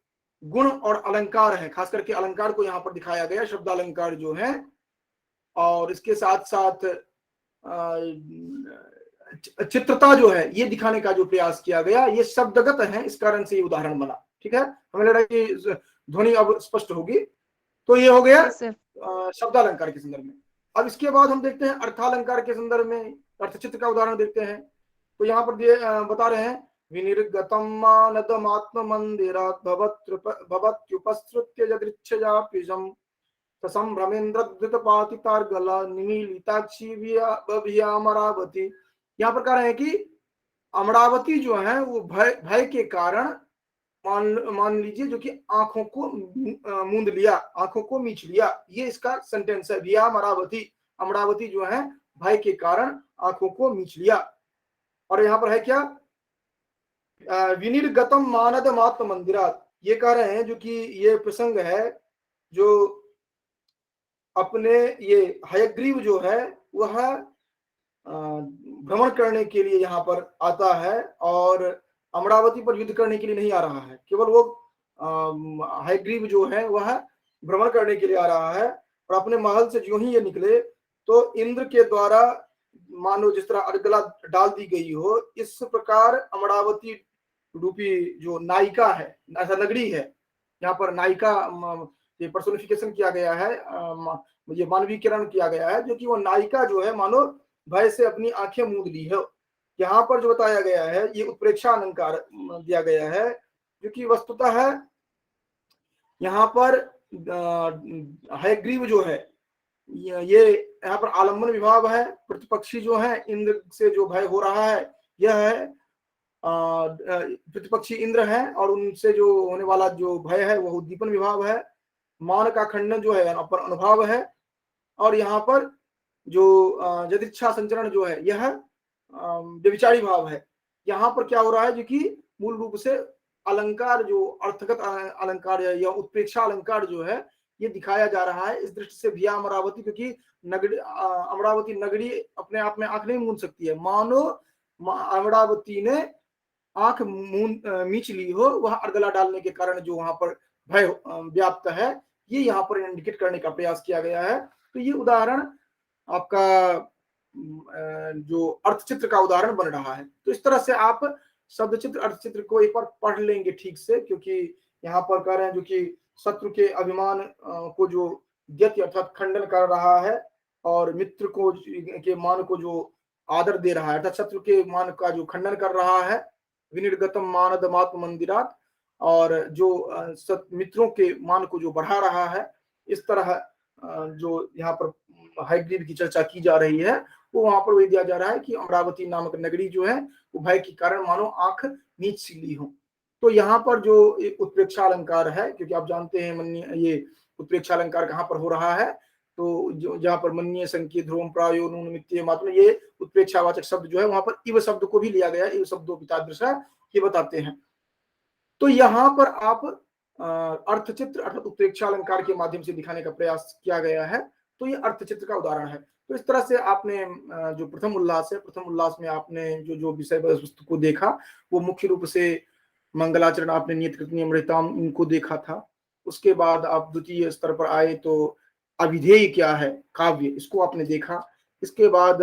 गुण और अलंकार है, खास करके अलंकार को यहाँ पर दिखाया गया, शब्द अलंकार जो है, और इसके साथ साथ चित्रता जो है ये दिखाने का जो प्रयास किया गया, ये शब्दगत है, इस कारण से ये उदाहरण बना। ठीक है, हमें लग रहा है कि ध्वनि अब स्पष्ट होगी। तो ये हो गया शब्दालंकार के संदर्भ में। अब इसके बाद हम देखते हैं अर्थालंकार के संदर्भ में, अर्थचित्र का उदाहरण देखते हैं। तो यहाँ पर बता रहे हैं, विनिर्गतम मानदमात्म मंदिरात् भवत्युपसृत्य यदृच्छया पिजम संभ्रमेन्द्रद्युतपातितार्गला निमीलिताक्षी अमरावती। यहाँ पर कह रहे हैं कि अमरावती जो है वो भय के कारण मान लीजिए जो कि आंखों को मूंद लिया, आंखों को मीच लिया, ये इसका सेंटेंस है। विया अमरावती, अमरावती जो है भय के कारण आंखों को मीच लिया। और यहाँ पर है क्या, विनिर्गतम मानद मात्म मंदिरात, ये कह रहे हैं जो कि ये प्रसंग है जो अपने ये हयग्रीव जो है वह भ्रमण करने के लिए यहाँ पर आता है, और अमरावती पर युद्ध करने के लिए नहीं आ रहा है, केवल वो हयग्रीव जो है वह भ्रमण करने के लिए आ रहा है, और अपने महल से जो ही ये निकले तो इंद्र के द्वारा मानो जिस तरह अर्गला डाल दी गई हो, इस प्रकार अमरावती रूपी जो नायिका है, ऐसा नगरी है, यहाँ पर नायिका ये पर्सोनिफिकेशन किया गया है, ये मानवीकरण किया गया है, जो कि वो नायिका जो है मानो भय से अपनी आंखें मूंद ली है। यहाँ पर जो बताया गया है ये उत्प्रेक्षा अलंकार दिया गया है, जो कि वस्तुतः है यहाँ पर हयग्रीव जो है ये यहाँ पर आलम्बन विभाव है, प्रतिपक्षी जो है इंद्र से जो भय हो रहा है यह है, प्रतिपक्षी इंद्र है और उनसे जो होने वाला जो भय है वह उद्दीपन विभाव है, मान का खंडन जो है पर अनुभाव है, और यहाँ पर जो यदिच्छा संचरण जो है यह व्यभिचारी भाव है। यहाँ पर क्या हो रहा है, जो कि मूल रूप से अलंकार जो अर्थगत अलंकार या उत्प्रेक्षा अलंकार जो है ये दिखाया जा रहा है। इस दृष्टि से भिया अमरावती, क्योंकि नगरी अमरावती नगरी अपने आप में आंख नहीं मूंद सकती है, मानो अमरावती ने आंख मीच ली हो, वह अर्गला डालने के कारण जो वहां पर भय व्याप्त है, ये यहाँ पर इंडिकेट करने का प्रयास किया गया है। तो ये उदाहरण आपका जो अर्थचित्र का उदाहरण बन रहा है। तो इस तरह से आप शब्द चित्र अर्थ चित्र को एक बार पढ़ लेंगे ठीक से, क्योंकि यहाँ पर कह रहे हैं जो कि शत्रु के अभिमान को जो व्यक्ति अर्थात खंडन कर रहा है, और मित्र को के मान को जो आदर दे रहा है, अर्थात शत्रु के मान का जो खंडन कर रहा है, विनिर्गतम मानदमात्म मंदिरात, और जो मित्रों के मान को जो बढ़ा रहा है, इस तरह जो यहाँ पर हयग्रीव की चर्चा की जा रही है वो वहां पर वही दिया जा रहा है कि अमरावती नामक नगरी जो है वो भय के कारण मानो आंख नीच सी ली हो। तो यहाँ पर जो उत्प्रेक्षा अलंकार है, क्योंकि आप जानते हैं ये उत्प्रेक्षा अलंकार कहाँ पर हो रहा है, तो जो जहाँ पर मन्य संकेत ध्रुवम प्रायो नून मित्य मात्म, ये उत्प्रेक्षावाचक शब्द जो है वहां पर इव शब्द को भी लिया गया, इव शब्दों पितादृशा ये बताते हैं। तो यहाँ पर आप अर्थचित्र अर्थात उत्प्रेक्षा अलंकार के माध्यम से दिखाने का प्रयास किया गया है, तो ये अर्थचित्र का उदाहरण है। तो इस तरह से आपने जो प्रथम उल्लास है, प्रथम उल्लास में आपने जो विषय वस्तु को देखा वो मुख्य रूप से मंगलाचरण, आपने नियत कृत नियमृताम इनको देखा था। उसके बाद आप द्वितीय स्तर पर आए तो अविधेय क्या है काव्य, इसको आपने देखा। इसके बाद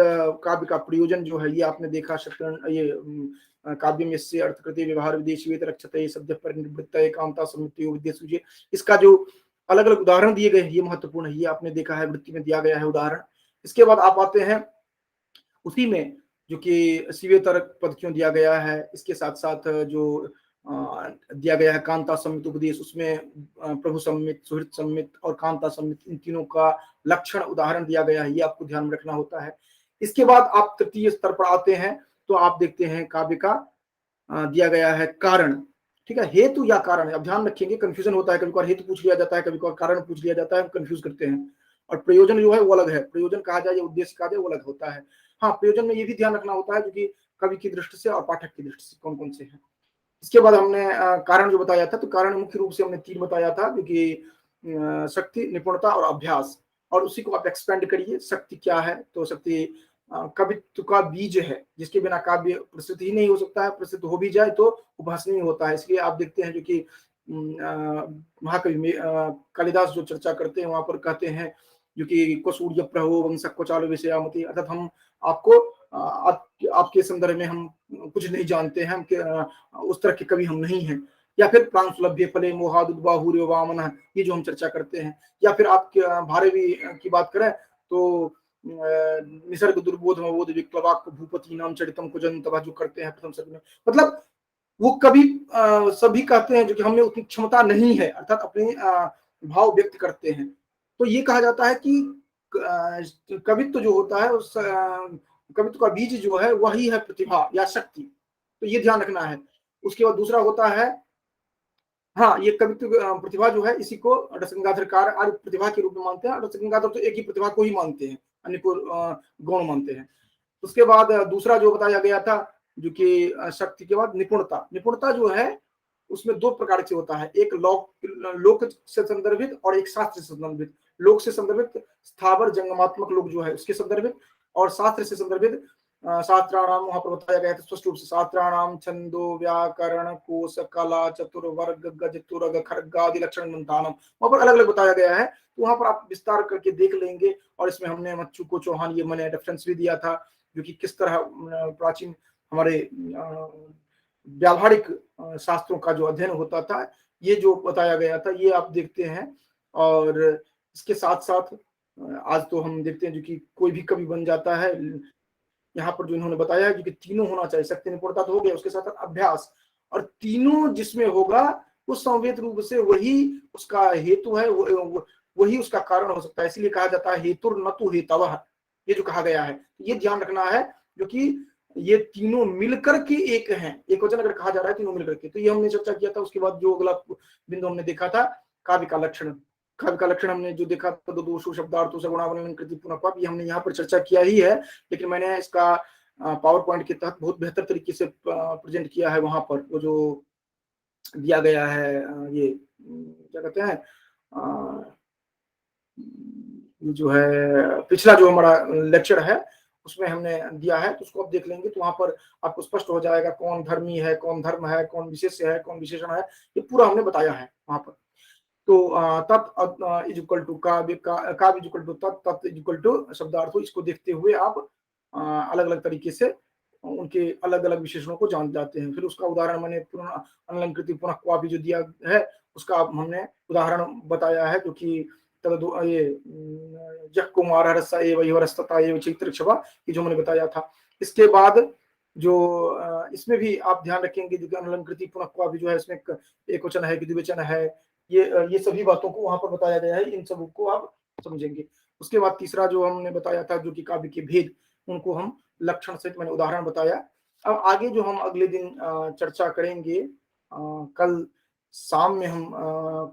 काव्य का प्रयोजन जो है ये आपने देखा, ये काव्य में से अर्थकृति व्यवहार विदेशी रक्षते शब्द पर निवृत्त एकांता समिति विद्या, इसका जो अलग अलग उदाहरण दिए गए ये महत्वपूर्ण है, ये आपने देखा है, वृत्ति में दिया गया है उदाहरण। इसके बाद आप आते हैं उसी में जो कि शिवेतर पद क्यों दिया गया है, इसके साथ साथ जो दिया गया है कांता सम्मित उपदेश, उसमें प्रभु सम्मित, सुहृत सम्मित और कांता सम्मित, इन तीनों का लक्षण उदाहरण दिया गया है, ये आपको ध्यान में रखना होता है। इसके बाद आप तृतीय स्तर पर आते हैं तो आप देखते हैं काव्य का दिया गया है कारण, ठीक है, हेतु या कारण है। अब ध्यान रखेंगे कंफ्यूजन होता है, कभी कभार हेतु पूछ लिया जाता है, कभी कभार कारण पूछ लिया जाता है, हम कंफ्यूज करते हैं। और प्रयोजन जो है वो अलग है, प्रयोजन कहा जाए या उद्देश्य कहा जाए वो अलग होता है। हाँ, प्रयोजन में ये भी ध्यान रखना होता है क्योंकि कवि की दृष्टि से और पाठक की दृष्टि से कौन कौन से हैं। इसके बाद हमने कारण जो बताया था, तो कारण मुख्य रूप से हमने 3 बताया था, क्योंकि शक्ति, निपुणता और अभ्यास, और उसी को आप एक्सपेंड करिए। शक्ति क्या है, तो शक्ति कवित्व का बीज है, जिसके बिना काव्य प्रसिद्ध ही नहीं हो सकता है, प्रसिद्ध हो भी जाए तो उपभाषणीय होता है। इसलिए आप देखते हैं जो कि महाकवि कालिदास जो चर्चा करते हैं वहां पर कहते हैं जो कि कोसूर्य प्रहो वंश कोचाल विषयामति, अर्थात हम आपको आपके संदर्भ में हम कुछ नहीं जानते हैं, हम उस तरह के कवि हम नहीं हैं। या फिर प्रांशुलभ्य फले मोहादुद्बाहुर्य वामन, ये जो हम चर्चा करते हैं। या फिर आप भारवी की बात करें तो निसर्ग दुर्बोध मवोध विक्लवाक भूपति नाम चरितम कुजन तबा जो करते हैं प्रथम सर्ग में, मतलब वो कभी सभी कहते हैं जो कि हमें उतनी क्षमता नहीं है, अर्थात अपने भाव व्यक्त करते हैं। तो ये कहा जाता है कि कवित्व जो होता है उस कवित्व का बीज जो है वही है प्रतिभा या शक्ति, तो ये ध्यान रखना है। उसके बाद दूसरा होता है, हाँ, ये कवित्व प्रतिभा जो है इसी को रसगंगाधरकार आदि प्रतिभा के रूप में मानते हैं। रसगंगाधर तो एक ही प्रतिभा को ही मानते हैं, अन्य को गौण मानते हैं। उसके बाद दूसरा जो बताया गया था जो कि शक्ति के बाद निपुणता, निपुणता जो है उसमें 2 प्रकार से होता है, एक लोक से संदर्भित और एक शास्त्र से संदर्भित। लोक से संदर्भित स्थावर जंगमात्मक लोक जो है उसके संदर्भित, और शास्त्र से संदर्भित शास्त्राणाम वहां पर बताया गया था स्पष्ट रूप से, शास्त्राणाम छंदो व्याकरण कोश कला चतुर्वर्ग गज तुरग खर्ग आदि लक्षण मंतानम, वहां पर अलग अलग बताया गया है। तो वहां पर आप विस्तार करके देख लेंगे। और इसमें हमने मच्छू को चौहान, ये मैंने रेफरेंस भी दिया था, जो कि किस तरह प्राचीन हमारे व्यावहारिक शास्त्रों का जो अध्ययन होता था, ये जो बताया गया था, ये आप देखते हैं। और इसके साथ साथ आज तो हम देखते हैं जो कि कोई भी कवि बन जाता है। यहाँ पर जो इन्होंने बताया है कि तीनों होना चाहिए, शक्ति निपुणता तो हो गया, उसके साथ साथ अभ्यास, और तीनों जिसमें होगा उस संवेद रूप से वही उसका हेतु है, वही उसका कारण हो सकता है। इसलिए कहा जाता है हेतुर न तु हेतवः, ये जो कहा गया है, ये ध्यान रखना है। जो कि ये तीनों मिलकर के एक हैं, एक वचन अगर कहा जा रहा है तीनों मिलकर के, तो ये हमने चर्चा किया था। उसके बाद जो अगला बिंदु हमने देखा था काव्य का लक्षण, काव्य का लक्षण हमने जो देखा था, दो दोषो शब्दार्थो सगुणावलन कृति पुनः, ये हमने यहाँ पर चर्चा किया ही है। लेकिन मैंने इसका पावर पॉइंट के तहत बहुत बेहतर तरीके से प्रेजेंट किया है। वहां पर वो जो दिया गया है, ये क्या कहते हैं, ये जो है पिछला जो हमारा लेक्चर है उसमें हमने दिया है, तो उसको आप देख लेंगे तो वहां पर आपको स्पष्ट हो जाएगा कौन धर्मी है, कौन धर्म है, कौन विशेष है, कौन विशेषण है, ये पूरा हमने बताया है वहां पर। तो तत् इज इक्वल टू काव्य, काव्य इज इक्वल टू तत्, तत् इज इक्वल टू शब्दार्थ। इसको देखते हुए आप अलग अलग तरीके से उनके अलग अलग विशेषणों को जान जाते हैं। फिर उसका उदाहरण मैंने पुनः अनलंकृति पुनः क्वापि जो दिया है उसका हमने उदाहरण बताया है, जो कि ये जह कुमार रसा एवं रसता एवं चित्रक्षवा, ये जो मैंने बताया था। इसके बाद जो इसमें भी आप ध्यान रखेंगे, जो अनलंकृति पुनः क्वापि जो है, इसमें एक वचन है कि द्विवचन है, ये सभी बातों को वहां पर बताया गया है, इन सब को आप समझेंगे। उसके बाद तीसरा जो हमने बताया था, जो कि काव्य के भेद, उनको हम लक्षण सहित मैंने उदाहरण बताया। अब आगे जो हम अगले दिन चर्चा करेंगे, कल शाम में हम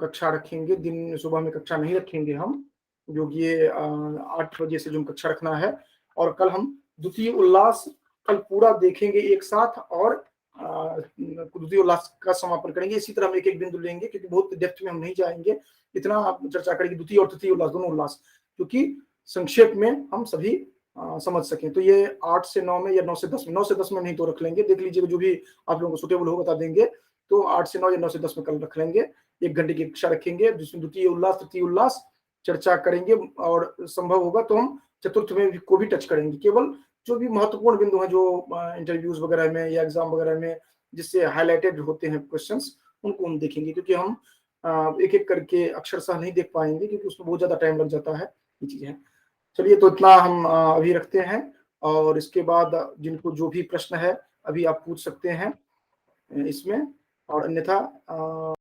कक्षा रखेंगे, दिन में सुबह में कक्षा नहीं रखेंगे हम, जो कि ये 8 बजे से जो कक्षा रखना है। और कल हम द्वितीय उल्लास कल पूरा देखेंगे एक साथ, और द्वितीय उल्लास का समापन करेंगे। इसी तरह हम एक एक बिंदु लेंगे, क्योंकि बहुत डेप्थ में हम नहीं जाएंगे, इतना आप चर्चा करेंगे द्वितीय और तृतीय उल्लास, दोनों उल्लास, क्योंकि संक्षेप में हम सभी समझ सकें। तो ये 8 से 9 में या 9 से 10 में, 9 से 10 में नहीं तो रख लेंगे, देख लीजिएगा जो भी आप लोगों को सुटेबल हो बता देंगे। तो 8 से 9 या 9 से 10 में कल रख लेंगे, 1 घंटे की कक्षा रखेंगे, जिसमें द्वितीय उल्लास तृतीय उल्लास चर्चा करेंगे, और संभव होगा तो हम चतुर्थ में को भी टच करेंगे। केवल जो भी महत्वपूर्ण बिंदु हैं, जो इंटरव्यूज वगैरह में या एग्जाम वगैरह में जिससे हाईलाइटेड होते हैं क्वेश्चंस, उनको हम देखेंगे, क्योंकि हम एक एक करके अक्षरशः नहीं देख पाएंगे, क्योंकि उसमें बहुत ज्यादा टाइम लग जाता है, ये चीजें। चलिए, तो इतना हम अभी रखते हैं, और इसके बाद जिनको जो भी प्रश्न है अभी आप पूछ सकते हैं इसमें, और अन्यथा